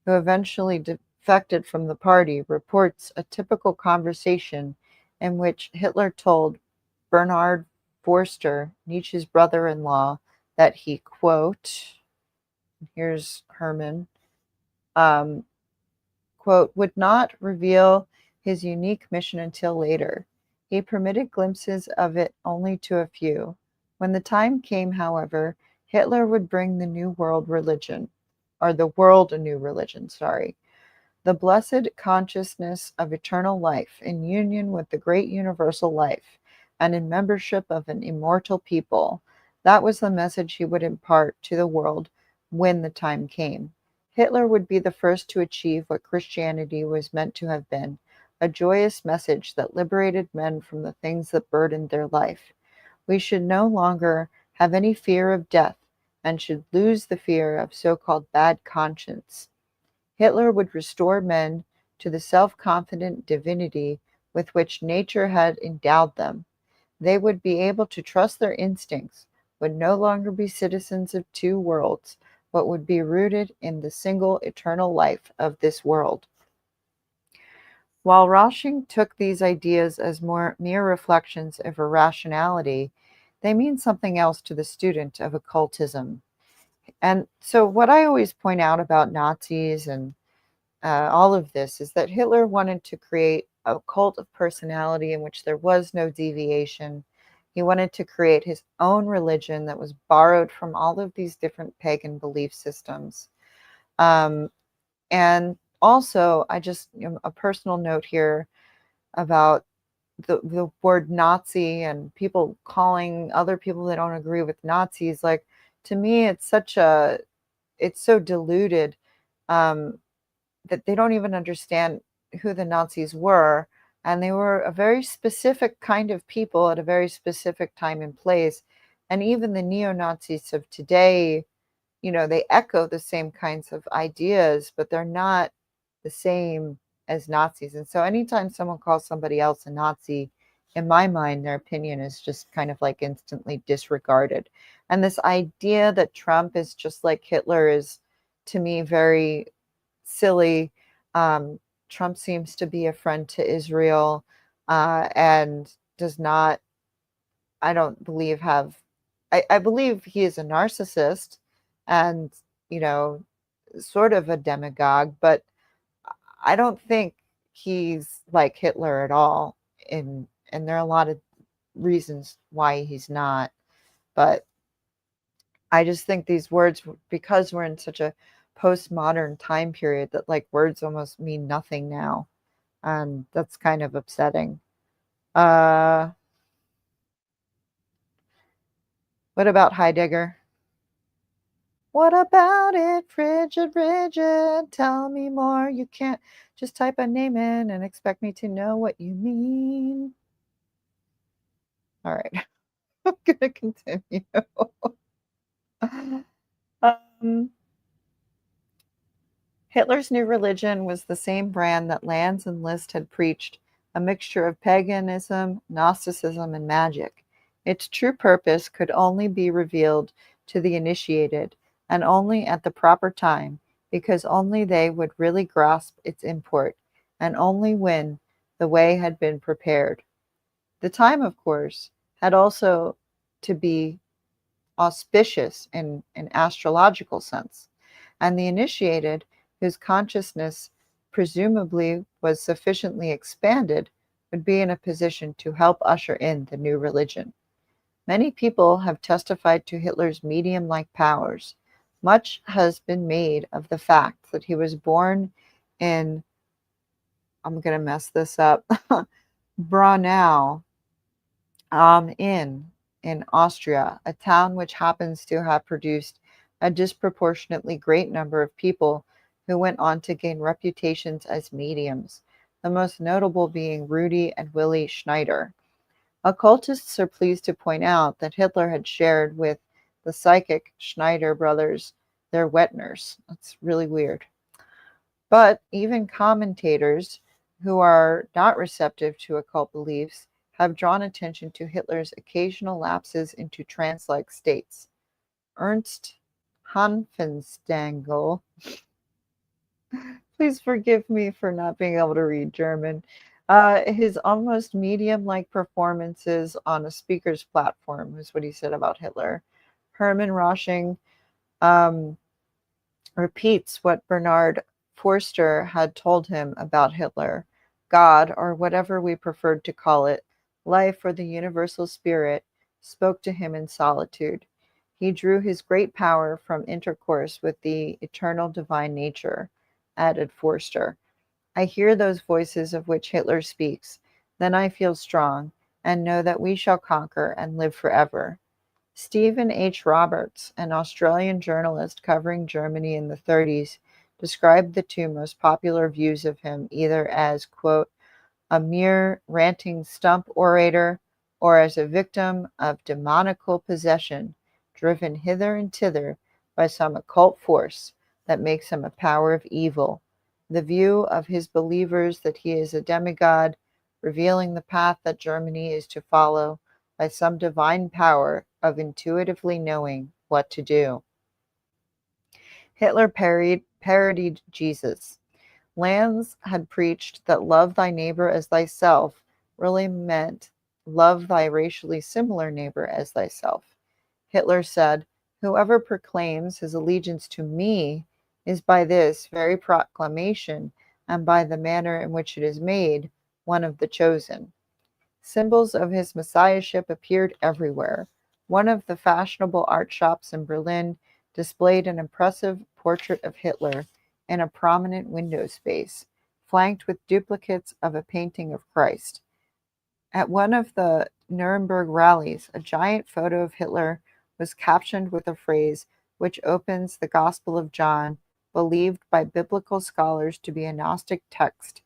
who eventually defected from the party, reports a typical conversation in which Hitler told Bernhard Forster, Nietzsche's brother-in-law, that he, quote, here's Hermann, um, quote, would not reveal his unique mission until later. He permitted glimpses of it only to a few. When the time came, however, Hitler would bring the new world religion, or the world a new religion, sorry, the blessed consciousness of eternal life in union with the great universal life and in membership of an immortal people. That was the message he would impart to the world when the time came. Hitler would be the first to achieve what Christianity was meant to have been, a joyous message that liberated men from the things that burdened their life. We should no longer have any fear of death and should lose the fear of so-called bad conscience. Hitler would restore men to the self-confident divinity with which nature had endowed them. They would be able to trust their instincts, would no longer be citizens of two worlds, but would be rooted in the single eternal life of this world. While Rosching took these ideas as mere reflections of irrationality, they mean something else to the student of occultism. And so what I always point out about Nazis and all of this is that Hitler wanted to create a cult of personality in which there was no deviation. He wanted to create his own religion that was borrowed from all of these different pagan belief systems. And also, a personal note here about the word Nazi and people calling other people that don't agree with Nazis. Like, to me, it's so diluted. That they don't even understand who the Nazis were. And they were a very specific kind of people at a very specific time and place. And even the neo-Nazis of today, they echo the same kinds of ideas, but they're not the same as Nazis. And so anytime someone calls somebody else a Nazi, in my mind, their opinion is just kind of like instantly disregarded. And this idea that Trump is just like Hitler is, to me, very silly. Trump seems to be a friend to Israel and does not, I don't believe, I believe he is a narcissist and, you know, sort of a demagogue, but I don't think he's like Hitler at all. And there are a lot of reasons why he's not. But I just think these words, because we're in such a postmodern time period, that like words almost mean nothing now. And that's kind of upsetting. Uh, what about Heidegger? What about it, frigid, rigid? Tell me more. You can't just type a name in and expect me to know what you mean. All right, I'm gonna continue. um, Hitler's new religion was the same brand that Lanz and Liszt had preached, a mixture of paganism, Gnosticism, and magic. Its true purpose could only be revealed to the initiated, and only at the proper time, because only they would really grasp its import, and only when the way had been prepared. The time, of course, had also to be auspicious in an astrological sense, and the initiated, whose consciousness presumably was sufficiently expanded, would be in a position to help usher in the new religion. Many people have testified to Hitler's medium-like powers. Much has been made of the fact that he was born in, I'm going to mess this up, Braunau, in Austria, a town which happens to have produced a disproportionately great number of people who went on to gain reputations as mediums, the most notable being Rudi and Willi Schneider. Occultists are pleased to point out that Hitler had shared with the psychic Schneider brothers their wet nurse. That's really weird. But even commentators who are not receptive to occult beliefs have drawn attention to Hitler's occasional lapses into trance-like states. Ernst Hanfenstengel, please forgive me for not being able to read German, his almost medium-like performances on a speaker's platform is what he said about Hitler. Hermann Rosching um, repeats what Bernard Forster had told him about Hitler. God, or whatever we preferred to call it, life or the universal spirit, spoke to him in solitude. He drew his great power from intercourse with the eternal divine nature, added Forster. I hear those voices of which Hitler speaks. Then I feel strong and know that we shall conquer and live forever. Stephen H. Roberts, an Australian journalist covering Germany in the 30s, described the two most popular views of him either as, quote, a mere ranting stump orator, or as a victim of demoniacal possession, driven hither and thither by some occult force that makes him a power of evil. The view of his believers that he is a demigod, revealing the path that Germany is to follow by some divine power of intuitively knowing what to do. Hitler parodied Jesus. Lanz had preached that love thy neighbor as thyself really meant love thy racially similar neighbor as thyself. Hitler said, whoever proclaims his allegiance to me is by this very proclamation, and by the manner in which it is made, one of the chosen. Symbols of his messiahship appeared everywhere. One of the fashionable art shops in Berlin displayed an impressive portrait of Hitler in a prominent window space, flanked with duplicates of a painting of Christ. At one of the Nuremberg rallies, a giant photo of Hitler was captioned with a phrase which opens the Gospel of John, believed by biblical scholars to be a Gnostic text,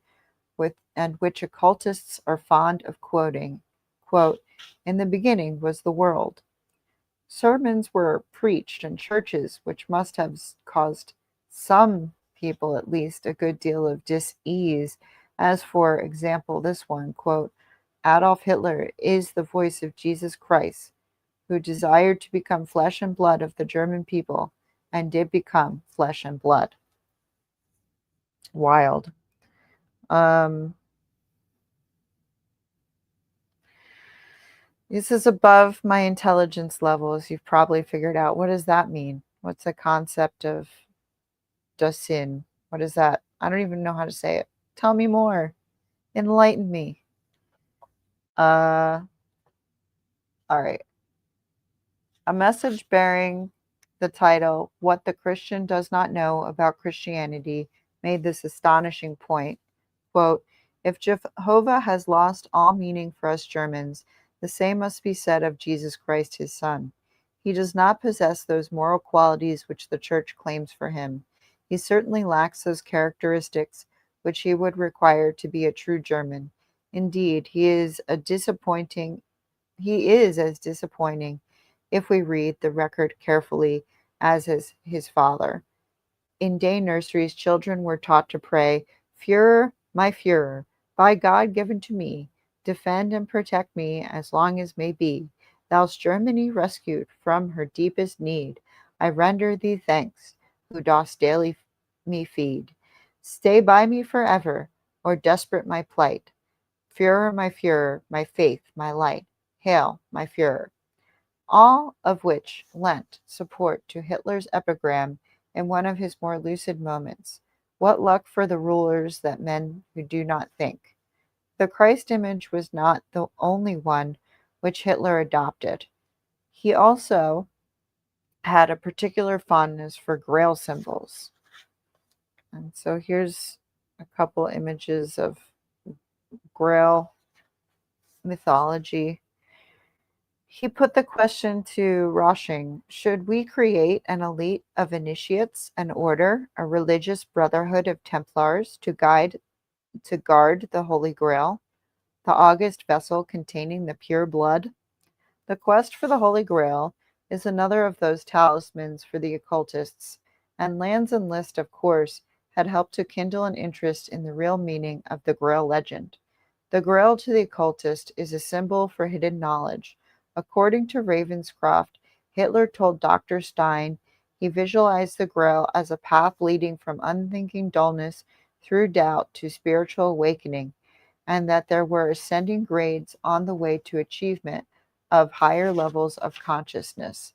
and which occultists are fond of quoting. Quote, in the beginning was the world. Sermons were preached in churches, which must have caused some people at least a good deal of dis-ease, as for example this one, quote, Adolf Hitler is the voice of Jesus Christ, who desired to become flesh and blood of the German people, and did become flesh and blood. Wild. This is above my intelligence level, as you've probably figured out. What does that mean? What's the concept of Dasein? What is that? I don't even know how to say it. Tell me more. Enlighten me. All right. A message bearing the title, What the Christian Does Not Know About Christianity, made this astonishing point. Quote, if Jehovah has lost all meaning for us Germans, the same must be said of Jesus Christ, his Son. He does not possess those moral qualities which the Church claims for him. He certainly lacks those characteristics which he would require to be a true German. Indeed, he is as disappointing if we read the record carefully as is his father. In day nurseries, children were taught to pray, Führer, my Führer, by God given to me, defend and protect me as long as may be. Thou'st Germany rescued from her deepest need. I render thee thanks, who dost daily me feed. Stay by me forever, or desperate my plight. Führer, my faith, my light. Hail, my Führer. All of which lent support to Hitler's epigram in one of his more lucid moments. What luck for the rulers that men who do not think. The Christ image was not the only one which Hitler adopted. He also had a particular fondness for Grail symbols. And so here's a couple images of Grail mythology. He put the question to Roshing, should we create an elite of initiates, an order, a religious brotherhood of Templars to guard the Holy Grail, the august vessel containing the pure blood? The quest for the Holy Grail is another of those talismans for the occultists, and Lands and List, of course, had helped to kindle an interest in the real meaning of the Grail legend. The Grail to the occultist is a symbol for hidden knowledge. According to Ravenscroft, Hitler told Dr. Stein he visualized the Grail as a path leading from unthinking dullness through doubt to spiritual awakening, and that there were ascending grades on the way to achievement of higher levels of consciousness,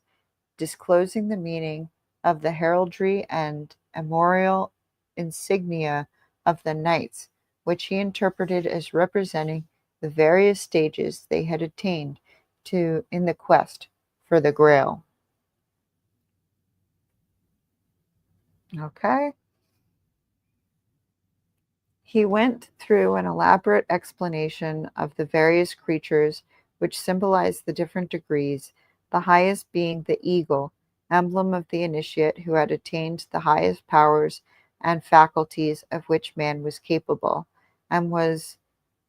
disclosing the meaning of the heraldry and armorial insignia of the knights, which he interpreted as representing the various stages they had attained to in the quest for the Grail. Okay. He went through an elaborate explanation of the various creatures which symbolized the different degrees, the highest being the eagle, emblem of the initiate who had attained the highest powers and faculties of which man was capable, and was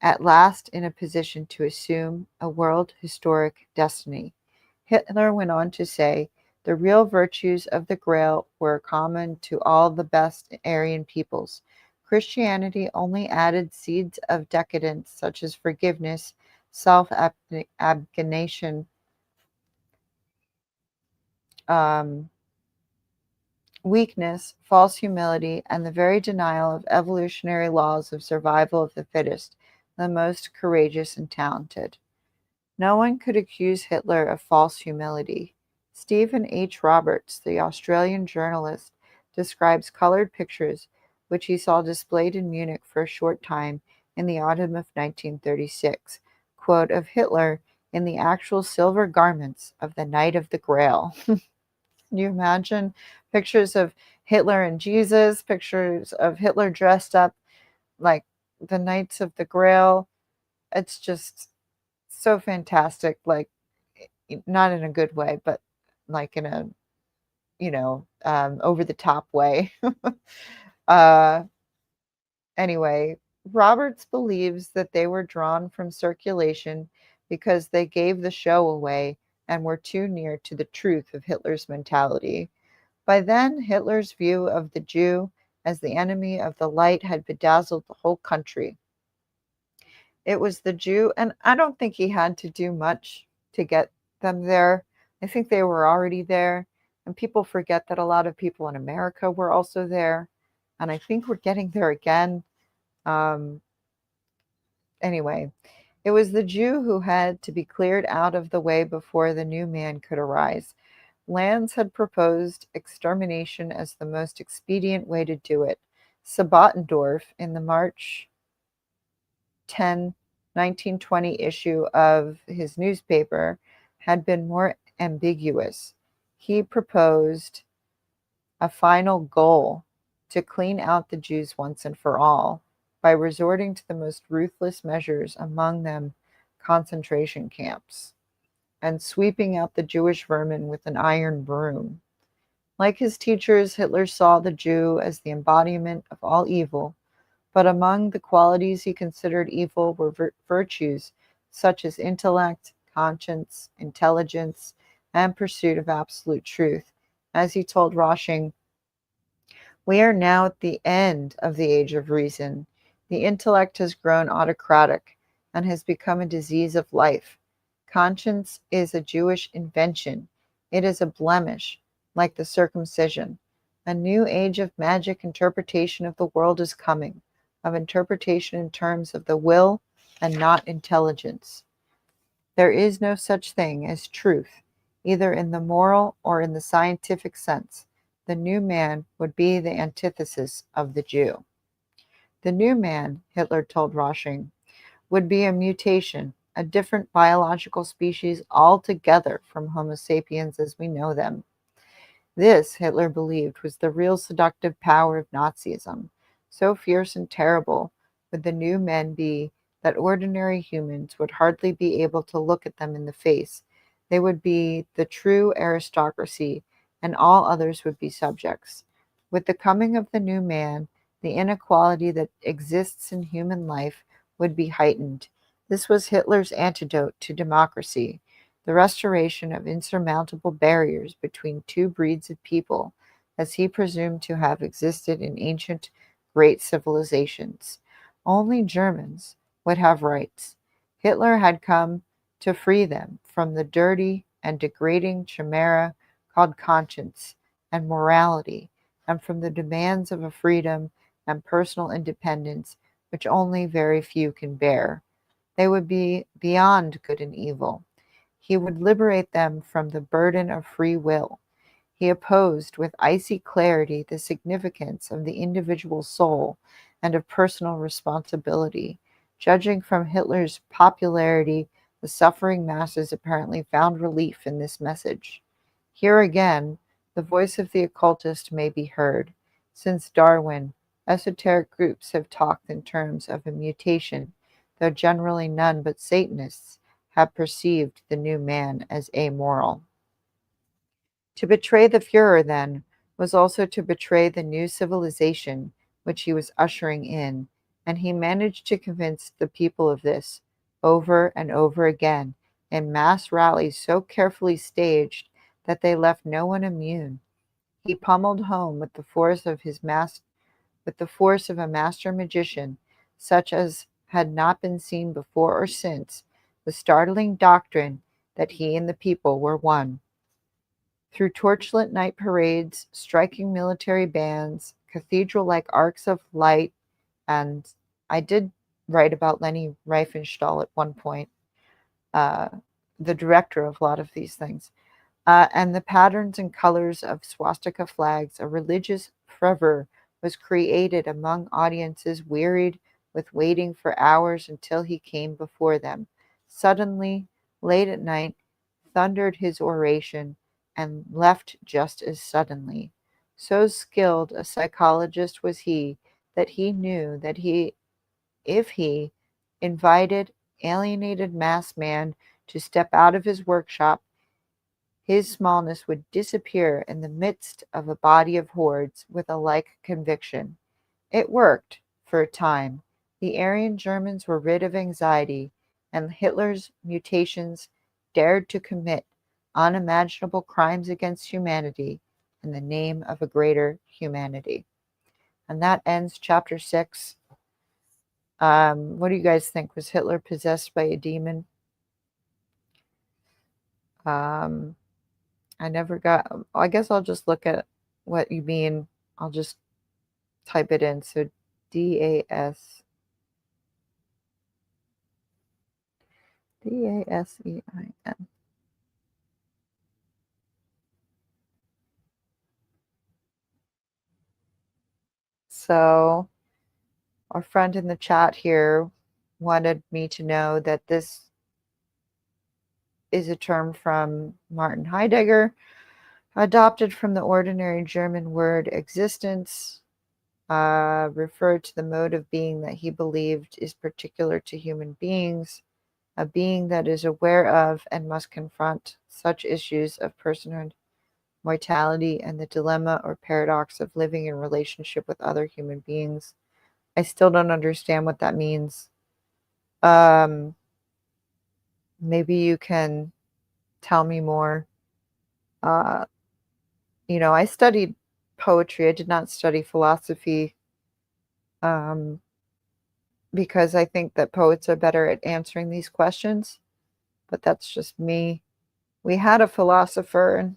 at last in a position to assume a world historic destiny. Hitler went on to say, the real virtues of the Grail were common to all the best Aryan peoples. Christianity only added seeds of decadence such as forgiveness, self-abnegation, weakness, false humility, and the very denial of evolutionary laws of survival of the fittest, the most courageous and talented. No one could accuse Hitler of false humility. Stephen H. Roberts, the Australian journalist, describes colored pictures which he saw displayed in Munich for a short time in the autumn of 1936, quote, of Hitler in the actual silver garments of the Knight of the Grail. Can you imagine pictures of Hitler and Jesus, pictures of Hitler dressed up like the Knights of the Grail? It's just so fantastic, like not in a good way, but like in a, over the top way. uh, anyway, Roberts believes that they were drawn from circulation because they gave the show away and were too near to the truth of Hitler's mentality. By then, Hitler's view of the Jew as the enemy of the light had bedazzled the whole country. It was the Jew, and I don't think he had to do much to get them there. I think they were already there, and people forget that a lot of people in America were also there, and I think we're getting there again. Anyway, it was the Jew who had to be cleared out of the way before the new man could arise. Lands had proposed extermination as the most expedient way to do it. Sabotendorf, in the March 10, 1920 issue of his newspaper, had been more ambiguous. He proposed a final goal to clean out the Jews once and for all by resorting to the most ruthless measures, among them concentration camps, and sweeping out the Jewish vermin with an iron broom. Like his teachers, Hitler saw the Jew as the embodiment of all evil, but among the qualities he considered evil were virtues such as intellect, conscience, intelligence, and pursuit of absolute truth. As he told Roshing, we are now at the end of the age of reason. The intellect has grown autocratic and has become a disease of life. Conscience is a Jewish invention. It is a blemish, like the circumcision. A new age of magic interpretation of the world is coming, of interpretation in terms of the will, and not intelligence. There is no such thing as truth, either in the moral or in the scientific sense. The new man would be the antithesis of the Jew. The new man, Hitler told Rosching, would be a mutation, a different biological species altogether from Homo sapiens as we know them. This, Hitler believed, was the real seductive power of Nazism. So fierce and terrible would the new men be that ordinary humans would hardly be able to look at them in the face. They would be the true aristocracy, and all others would be subjects. With the coming of the new man, the inequality that exists in human life would be heightened. This was Hitler's antidote to democracy, the restoration of insurmountable barriers between two breeds of people, as he presumed to have existed in ancient great civilizations. Only Germans would have rights. Hitler had come to free them from the dirty and degrading chimera called conscience and morality, and from the demands of a freedom and personal independence which only very few can bear. They would be beyond good and evil. He would liberate them from the burden of free will. He opposed with icy clarity the significance of the individual soul and of personal responsibility. Judging from Hitler's popularity, the suffering masses apparently found relief in this message. Here again, the voice of the occultist may be heard. Since Darwin, esoteric groups have talked in terms of a mutation, though generally none but Satanists have perceived the new man as amoral. To betray the Führer, then, was also to betray the new civilization which he was ushering in, and he managed to convince the people of this, over and over again, in mass rallies so carefully staged that they left no one immune. He pummeled home with the force of a master magician, such as had not been seen before or since, the startling doctrine that he and the people were one. Through torchlit night parades, striking military bands, cathedral-like arcs of light, and I did write about Leni Riefenstahl at one point, uh, the director of a lot of these things, and the patterns and colors of swastika flags, a religious fervor was created among audiences wearied with waiting for hours until he came before them. Suddenly, late at night, thundered his oration and left just as suddenly. So skilled a psychologist was he that he knew that if he invited alienated mass man to step out of his workshop, his smallness would disappear in the midst of a body of hordes with a like conviction. It worked, for a time. The Aryan Germans were rid of anxiety, and Hitler's mutations dared to commit unimaginable crimes against humanity in the name of a greater humanity. And that ends chapter 6. What do you guys think? Was Hitler possessed by a demon? Um, I never got, I guess I'll just look at what you mean. I'll just type it in. So DAS, DASEIN. So our friend in the chat here wanted me to know that this is a term from Martin Heidegger, adopted from the ordinary German word existence, referred to the mode of being that he believed is particular to human beings, a being that is aware of and must confront such issues of personhood, mortality, and the dilemma or paradox of living in relationship with other human beings. I still don't understand what that means. Maybe you can tell me more. Uh, I studied poetry. I did not study philosophy, because I think that poets are better at answering these questions, but that's just me. We had a philosopher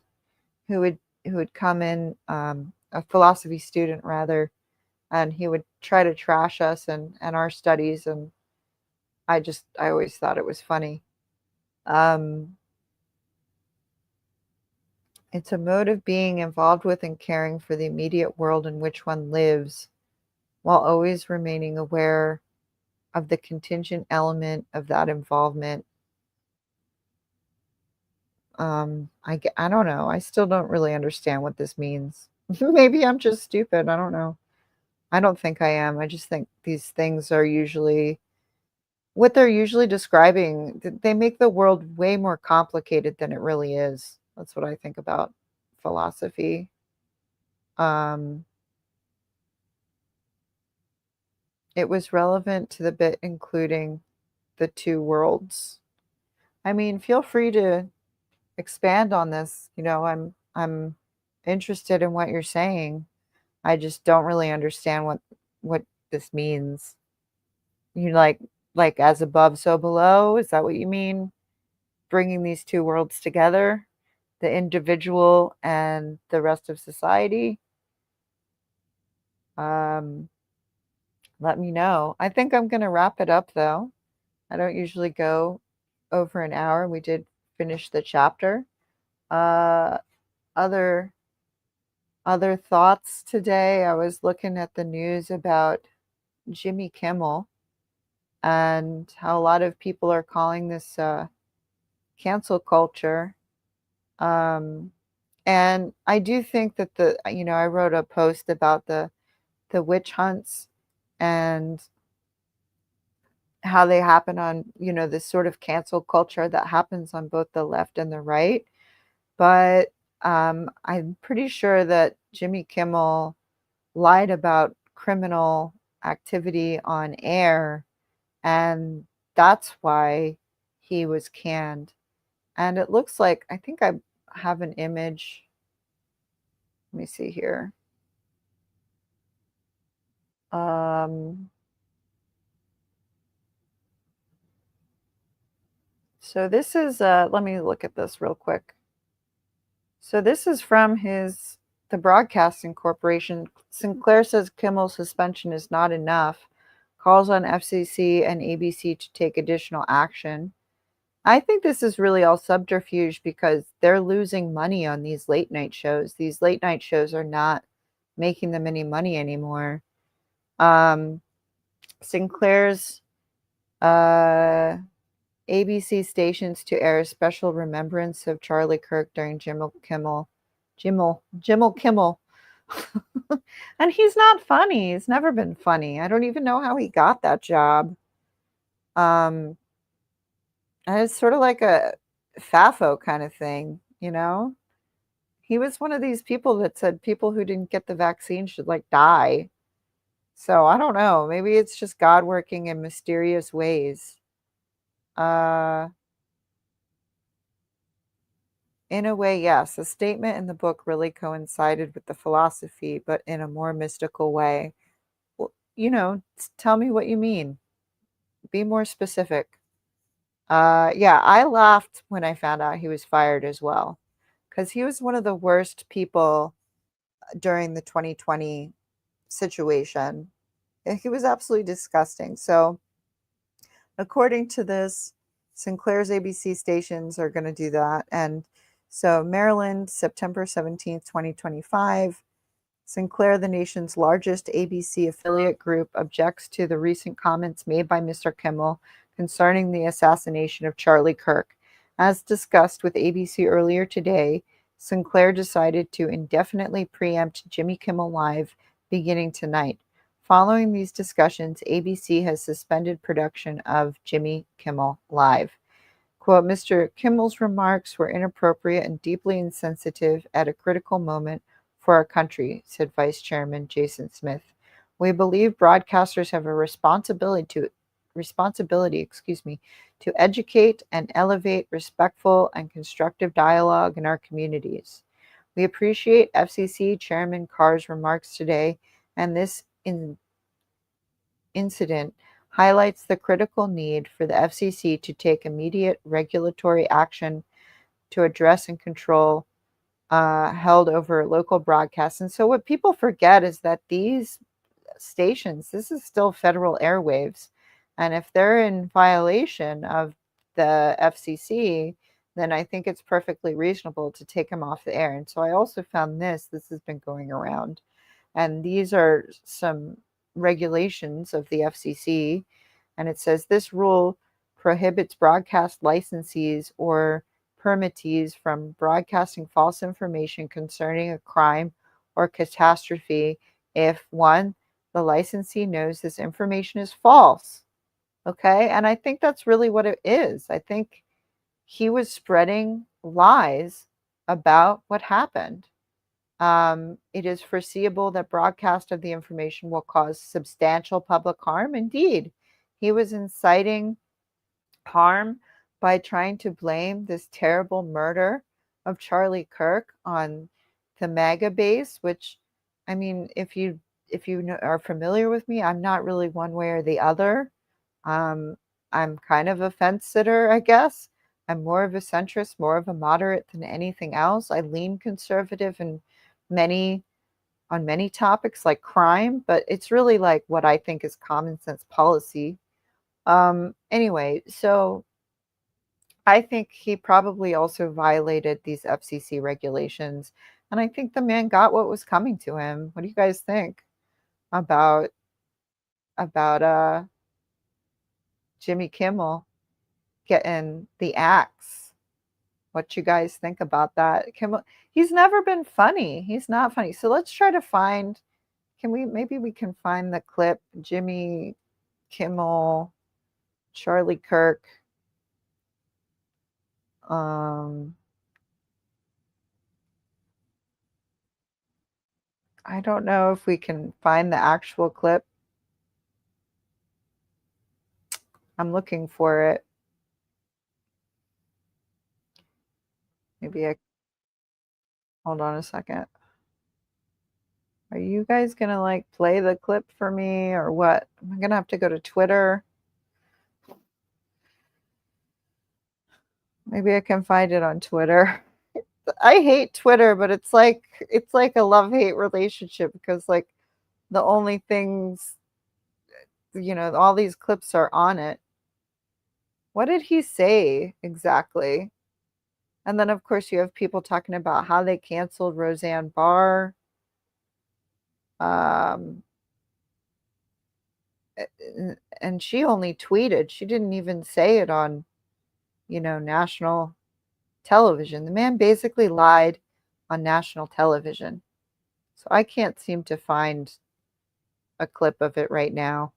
who would come in, a philosophy student rather, and he would try to trash us and our studies, and I always thought it was funny. Um, it's a mode of being involved with and caring for the immediate world in which one lives, while always remaining aware of the contingent element of that involvement. I don't know. I still don't really understand what this means. Maybe I'm just stupid. I don't know. I don't think I am. I just think these things are usually what they're usually describing. They make the world way more complicated than it really is. That's what I think about philosophy. Um, it was relevant to the bit, including the two worlds. I mean, feel free to expand on this. I'm interested in what you're saying. I just don't really understand what this means. You like as above, so below? Is that what you mean? Bringing these two worlds together, the individual and the rest of society? Um, Let me know. I think I'm going to wrap it up though. I don't usually go over an hour. We did finish the chapter. Uh, other other thoughts today. I was looking at the news about Jimmy Kimmel and how a lot of people are calling this cancel culture. Um, and I do think that I wrote a post about the witch hunts and how they happen on, this sort of cancel culture that happens on both the left and the right. But I'm pretty sure that Jimmy Kimmel lied about criminal activity on air, and that's why he was canned. And it looks like, I think I have an image. Let me see here. Um, so this is, let me look at this real quick. So this is from the Broadcasting Corporation. Sinclair says Kimmel's suspension is not enough, calls on FCC and ABC to take additional action. I think this is really all subterfuge because they're losing money on these late night shows. These late night shows are not making them any money anymore. Um, Sinclair's uh, ABC stations to air a special remembrance of Charlie Kirk during Jimmel Kimmel. And he's not funny. He's never been funny. I don't even know how he got that job. Um, and it's sort of like a FAFO kind of thing, you know? He was one of these people that said people who didn't get the vaccine should like die. So I don't know. Maybe it's just God working in mysterious ways. Uh, in a way, yes. The statement in the book really coincided with the philosophy, but in a more mystical way. Well, tell me what you mean. Be more specific. Yeah, I laughed when I found out he was fired as well, because he was one of the worst people during the 2020 situation. He was absolutely disgusting. So, according to this, Sinclair's ABC stations are going to do that. And so, Maryland, September 17th, 2025, Sinclair, the nation's largest ABC affiliate group, objects to the recent comments made by Mr. Kimmel concerning the assassination of Charlie Kirk. As discussed with ABC earlier today, Sinclair decided to indefinitely preempt Jimmy Kimmel Live beginning tonight. Following these discussions, ABC has suspended production of Jimmy Kimmel Live. Quote, Mr. Kimmel's remarks were inappropriate and deeply insensitive at a critical moment for our country, said Vice Chairman Jason Smith. We believe broadcasters have a responsibility, to educate and elevate respectful and constructive dialogue in our communities. We appreciate FCC Chairman Carr's remarks today, and this incident highlights the critical need for the FCC to take immediate regulatory action to address and control held over local broadcasts. And so, what people forget is that these stations, this is still federal airwaves, And if they're in violation of the FCC, then I think it's perfectly reasonable to take him off the air. And so I also found this has been going around. And these are some regulations of the FCC. And it says this rule prohibits broadcast licensees or permittees from broadcasting false information concerning a crime or catastrophe if one, the licensee knows this information is false. Okay. And I think that's really what it is. I think he was spreading lies about what happened. It is foreseeable that broadcast of the information will cause substantial public harm. Indeed, he was inciting harm by trying to blame this terrible murder of Charlie Kirk on the MAGA base, which, I mean, if you are familiar with me, I'm not really one way or the other. Um, I'm kind of a fence sitter, I guess. I'm more of a centrist, more of a moderate than anything else. I lean conservative in many on many topics like crime, but it's really like what I think is common sense policy. Anyway, so I think he probably also violated these FCC regulations, and I think the man got what was coming to him. What do you guys think about about Jimmy Kimmel getting the axe? What you guys think about that? Kimmel, he's never been funny. He's not funny. So let's try to find. Can we maybe we can find the clip Jimmy Kimmel, Charlie Kirk. Um, I don't know if we can find the actual clip. I'm looking for it. Maybe I hold on a second. Are you guys gonna like play the clip for me or what? Am I gonna have to go to Twitter? Maybe I can find it on Twitter. I hate Twitter, but it's like a love-hate relationship because like the only things, all these clips are on it. What did he say exactly? And then of course you have people talking about how they canceled Roseanne Barr. Um, and she only tweeted. She didn't even say it on, national television. The man basically lied on national television. So I can't seem to find a clip of it right now.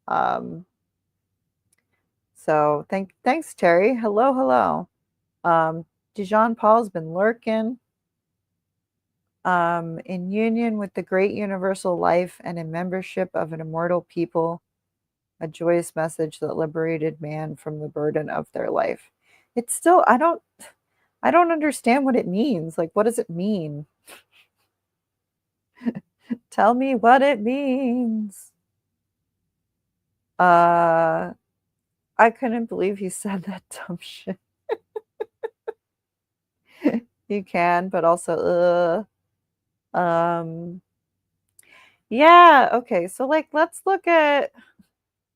Um, so thanks, Terry. Hello, hello. Dijon Paul's been lurking. In union with the great universal life and in membership of an immortal people, a joyous message that liberated man from the burden of their life. It's still, I don't understand what it means. Like, what does it mean? Tell me what it means. Uh, I couldn't believe he said that dumb shit. You can, but also, yeah, okay. So, like, let's look at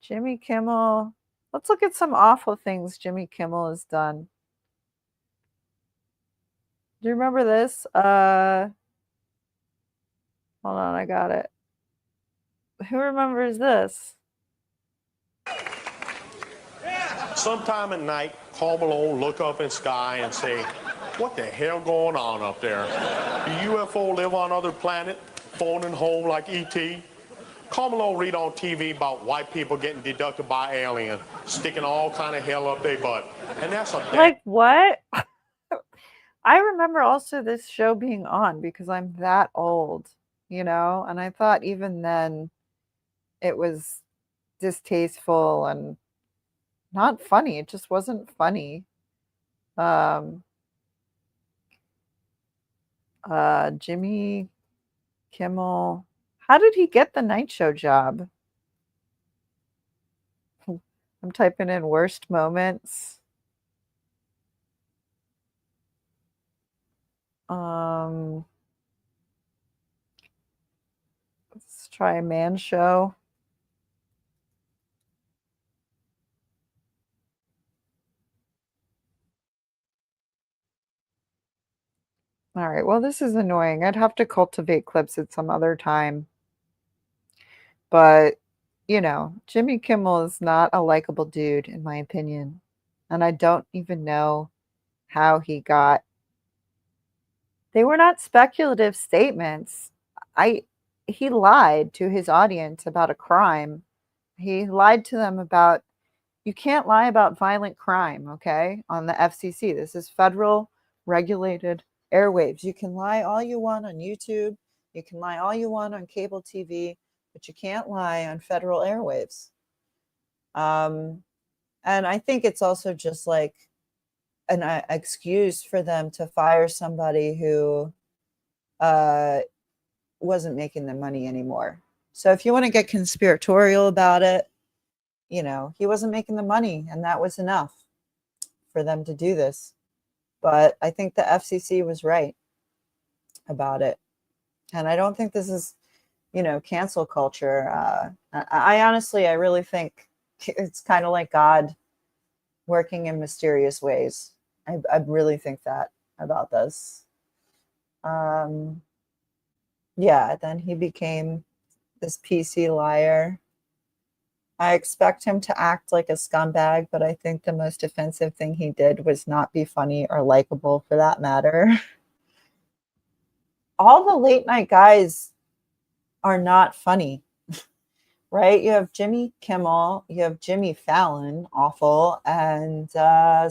Jimmy Kimmel. Let's look at some awful things Jimmy Kimmel has done. Do you remember this? Hold on, I got it. Who remembers this? Sometime at night, Carl Malone look up in the sky and say, what the hell going on up there? Do UFO live on other planet, phoning home like E.T.? Carl Malone read on TV about white people getting deducted by alien, sticking all kind of hell up their butt. And that's a Like what? I remember also this show being on because I'm that old, and I thought even then it was distasteful and not funny. It just wasn't funny. Um, Jimmy Kimmel. How did he get the night show job? I'm typing in worst moments. Um, let's try a man show. All right. Well, this is annoying. I'd have to cultivate clips at some other time. But, Jimmy Kimmel is not a likable dude, in my opinion. And I don't even know how he got. They were not speculative statements. I He lied to his audience about a crime. He lied to them about you can't lie about violent crime, okay? On the FCC. This is federal regulated airwaves. You can lie all you want on YouTube, you can lie all you want on cable TV, but you can't lie on federal airwaves. And I think it's also just like an excuse for them to fire somebody who uh, wasn't making the money anymore. So if you want to get conspiratorial about it, he wasn't making the money, and that was enough for them to do this. But I think the FCC was right about it. And I don't think this is, cancel culture. I honestly, I really think it's kind of like God working in mysterious ways. I really think that about this. Yeah, then he became this PC liar. I expect him to act like a scumbag, but I think the most offensive thing he did was not be funny or likable for that matter. All the late night guys are not funny, right? You have Jimmy Kimmel, you have Jimmy Fallon, awful, and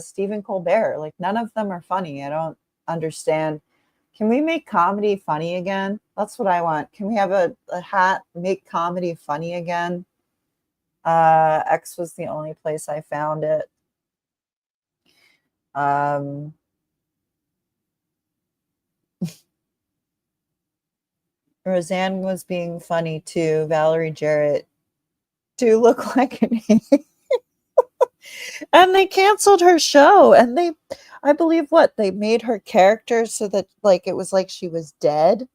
Stephen Colbert. Like, none of them are funny. I don't understand. Can we make comedy funny again? That's what I want. Can we have a hat make comedy funny again? X was the only place I found it. Um, Roseanne was being funny too. Valerie Jarrett do look like an and they canceled her show, and I believe they made her character so that like it was like she was dead.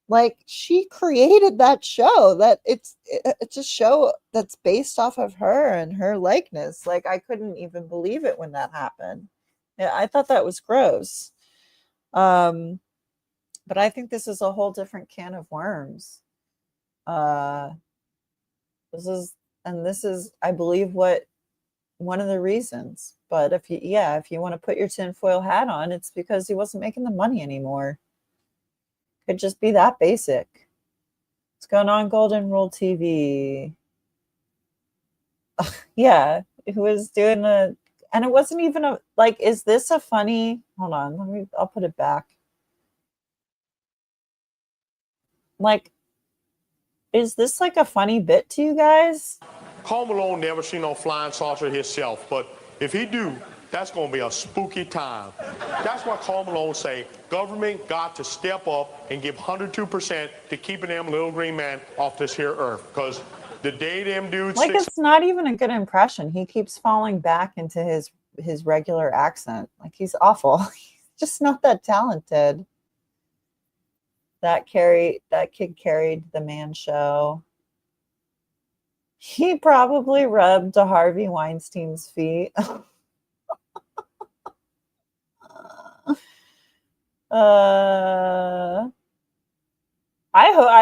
Like, she created that show, that it's a show that's based off of her and her likeness. Like, I couldn't even believe it when that happened. Yeah, I thought that was gross. But I think this is a whole different can of worms. Uh, this is, I believe, what one of the reasons. But if you want to put your tinfoil hat on, it's because he wasn't making the money anymore. Could just be that basic. What's going on, Golden Rule TV? Yeah, who was doing and it wasn't even is this a funny, hold on, I'll put it back. Like, is this like a funny bit to you guys? Carl Malone never seen no flying saucer himself, but if he do, that's gonna be a spooky time. That's why Carl Malone say government got to step up and give 102% to keeping them little green man off this here earth. Because the day them dudes it's not even a good impression. He keeps falling back into his regular accent. Like, he's awful. He's just not that talented. That kid carried the Man Show. He probably rubbed Harvey Weinstein's feet. I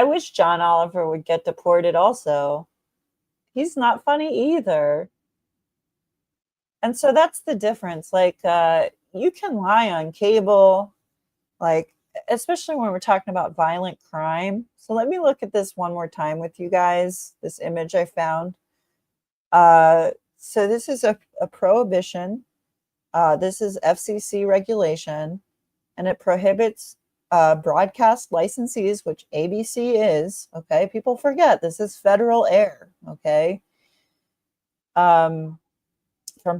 wish John Oliver would get deported also. He's not funny either. And so that's the difference. Like, you can lie on cable, like, especially when we're talking about violent crime. So let me look at this one more time with you guys, this image I found. So this is a prohibition. This is FCC regulation, and it prohibits broadcast licensees, which ABC is, okay? People forget this is federal air, okay? From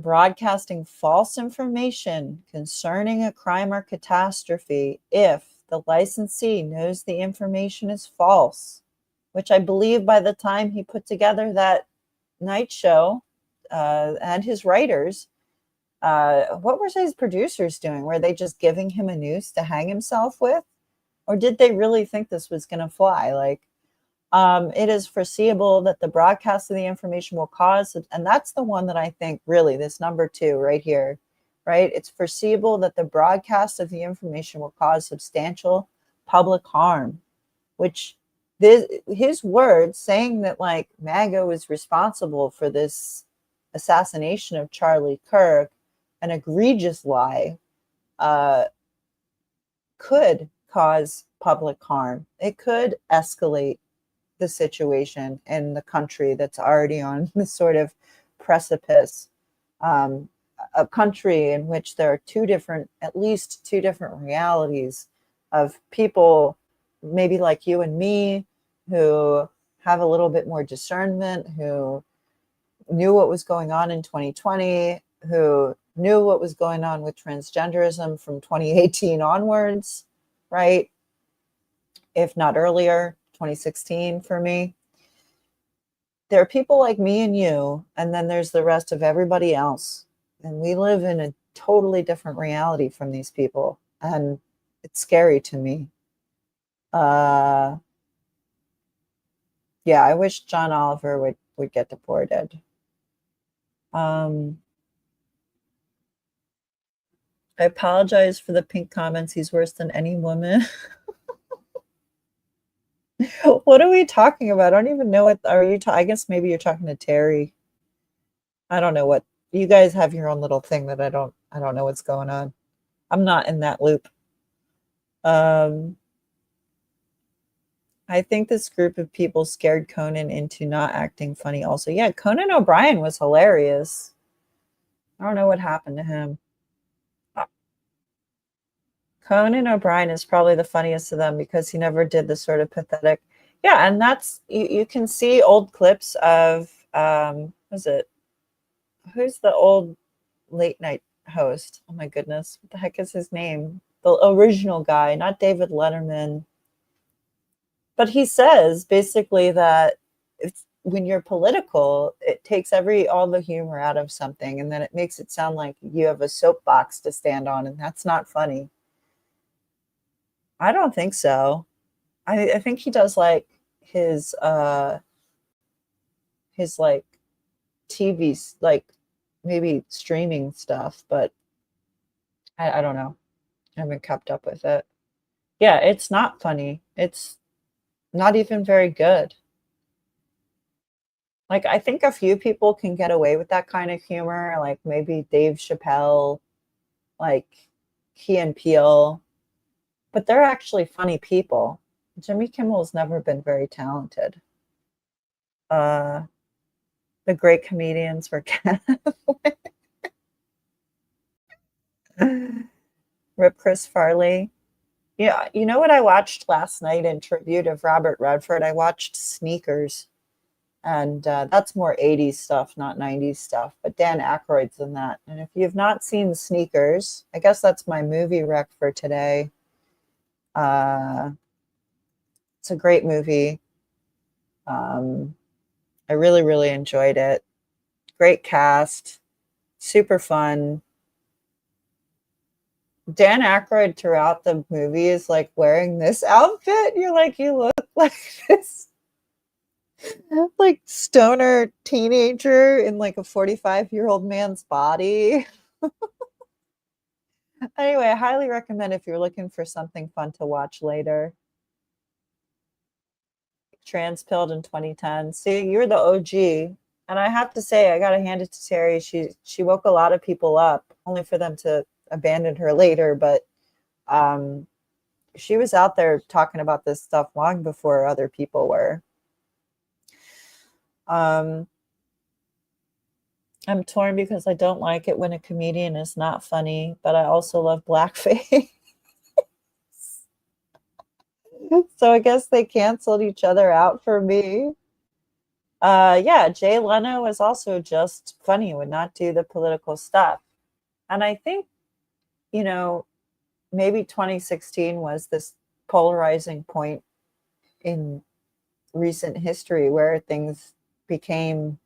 broadcasting false information concerning a crime or catastrophe if the licensee knows the information is false, which I believe by the time he put together that night show and his writers, what were his producers doing? Were they just giving him a noose to hang himself with? Or did they really think this was going to fly? Like, it is foreseeable that the broadcast of the information will cause, and that's the one that I think really, this number 2 right here, right? It's foreseeable that the broadcast of the information will cause substantial public harm, which his words saying that like MAGA was responsible for this assassination of Charlie Kirk, an egregious lie, could cause public harm. It could escalate the situation in the country that's already on this sort of precipice. A country in which there are at least two different realities of people, maybe like you and me, who have a little bit more discernment, who knew what was going on in 2020, who knew what was going on with transgenderism from 2018 onwards, right? If not earlier, 2016 for me. There are people like me and you, and then there's the rest of everybody else. And we live in a totally different reality from these people. And it's scary to me. Yeah, I wish John Oliver would get deported. I apologize for the pink comments. He's worse than any woman. What are we talking about? I don't even know what are you I guess maybe you're talking to Terry. I don't know what you guys have your own little thing that I don't know what's going on. I'm not in that loop. I think this group of people scared Conan into not acting funny also. Yeah, Conan O'Brien was hilarious. I don't know what happened to him. Conan O'Brien is probably the funniest of them because he never did the sort of pathetic. Yeah, and that's you can see old clips of who's the old late night host? Oh my goodness, what the heck is his name? The original guy, not David Letterman. But he says basically that when you're political, it takes all the humor out of something, and then it makes it sound like you have a soapbox to stand on, and that's not funny. I don't think so. I think he does like his like TV, like maybe streaming stuff, but I don't know. I haven't kept up with it. Yeah, it's not funny. It's not even very good. Like, I think a few people can get away with that kind of humor, like maybe Dave Chappelle, like Key and Peele, but they're actually funny people. Jimmy Kimmel's never been very talented. The great comedians were Rip Chris Farley. Yeah, you know what I watched last night in tribute of Robert Redford? I watched Sneakers, and that's more 80s stuff, not 90s stuff, but Dan Aykroyd's in that. And if you've not seen Sneakers, I guess that's my movie rec for today. It's a great movie. I really, really enjoyed it. Great cast, super fun. Dan Aykroyd throughout the movie is like wearing this outfit. You're like, you look like this like stoner teenager in like a 45-year-old man's body. Anyway, I highly recommend if you're looking for something fun to watch later. Transpilled in 2010. See, you're the OG. And I have to say, I gotta hand it to Terry. She woke a lot of people up, only for them to abandon her later. But she was out there talking about this stuff long before other people were. I'm torn because I don't like it when a comedian is not funny, but I also love blackface. So I guess they canceled each other out for me. Yeah, Jay Leno is also just funny, would not do the political stuff. And I think, maybe 2016 was this polarizing point in recent history where things became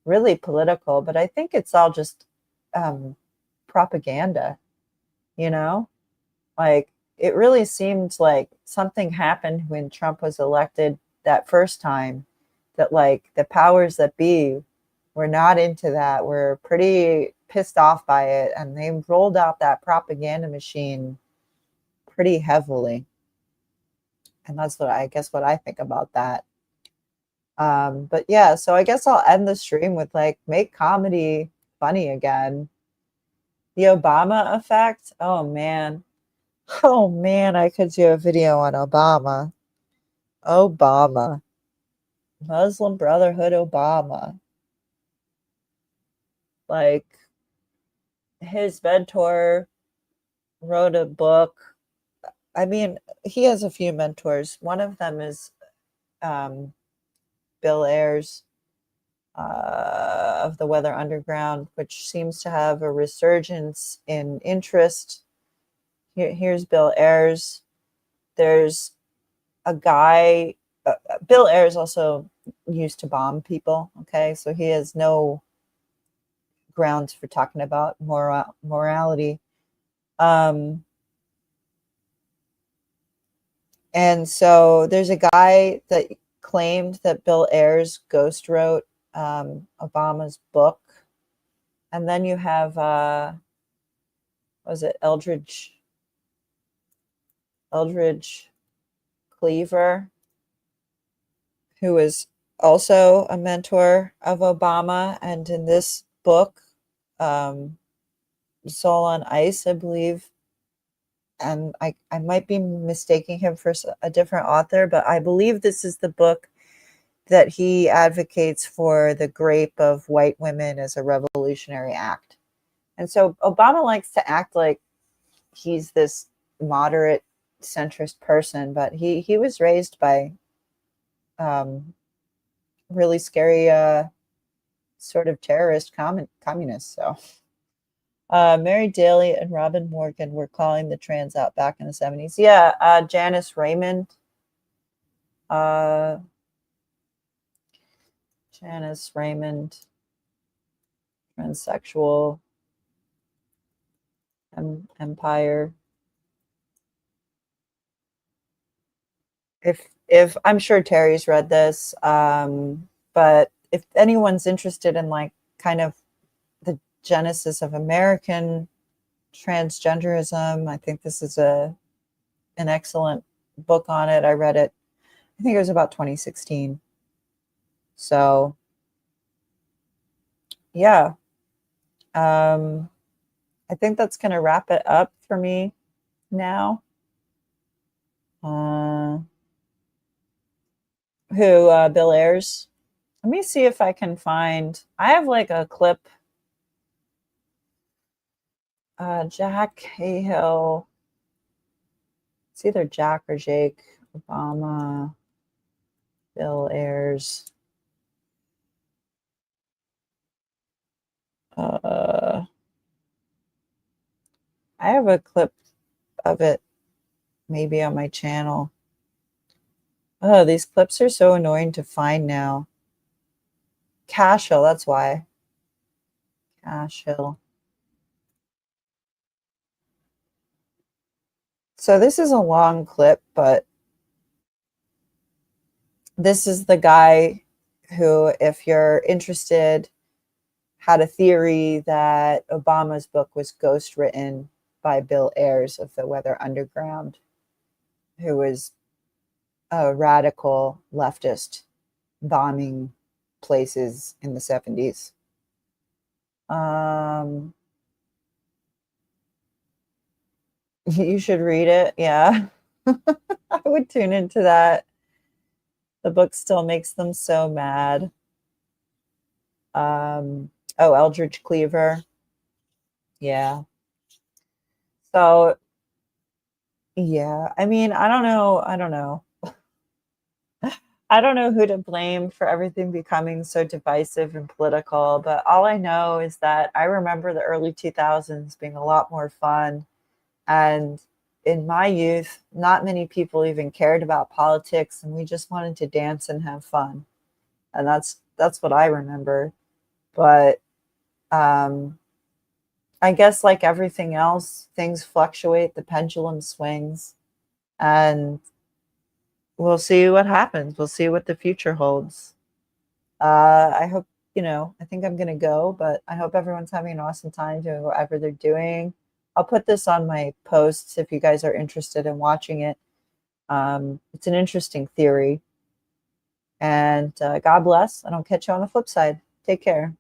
really political, but I think it's all just propaganda, like it really seemed like something happened when Trump was elected that first time, that like the powers that be were not into that, were pretty pissed off by it, and they rolled out that propaganda machine pretty heavily. And that's what I think about that. But yeah, so I guess I'll end the stream with like, make comedy funny again. The Obama effect. Oh man. Oh man, I could do a video on Obama. Obama. Muslim Brotherhood Obama. Like, his mentor wrote a book. I mean, he has a few mentors. One of them is Bill Ayers of the Weather Underground, which seems to have a resurgence in interest. Here's Bill Ayers. There's a guy, Bill Ayers also used to bomb people, okay? So he has no grounds for talking about morality. And so there's a guy that claimed that Bill Ayers ghost wrote Obama's book. And then you have, was it Eldridge Cleaver, who was also a mentor of Obama. And in this book, Soul on Ice, I believe, and I might be mistaking him for a different author, but I believe this is the book that he advocates for the rape of white women as a revolutionary act. And so Obama likes to act like he's this moderate centrist person, but he was raised by really scary sort of terrorist communists. So Mary Daly and Robin Morgan were calling the trans out back in the 70s. Yeah, Janice Raymond. Janice Raymond, transsexual, empire. If I'm sure Terry's read this, but if anyone's interested in like kind of the genesis of American transgenderism, I think this is an excellent book on it. I read it, I think it was about 2016. So yeah, I think that's going to wrap it up for me now. Bill Ayers. Let me see if I can find, I have like a clip. Jack Cahill. It's either Jack or Jake. Obama. Bill Ayers. I have a clip of it maybe on my channel. Oh, these clips are so annoying to find now. Cashel, that's why. Cashel. So this is a long clip, but this is the guy who, if you're interested, had a theory that Obama's book was ghost written by Bill Ayers of the Weather Underground, who was a radical leftist bombing places in the 70s. You should read it. Yeah. I would tune into that. The book still makes them so mad. Eldridge Cleaver. Yeah. So yeah, I mean, I don't know. I don't know who to blame for everything becoming so divisive and political, but all I know is that I remember the early 2000s being a lot more fun. And in my youth, not many people even cared about politics, and we just wanted to dance and have fun. And that's what I remember. But I guess like everything else, things fluctuate, the pendulum swings, and we'll see what happens. We'll see what the future holds. I hope I think I'm going to go, but I hope everyone's having an awesome time doing whatever they're doing. I'll put this on my posts if you guys are interested in watching it. It's an interesting theory. And God bless, and I'll catch you on the flip side. Take care.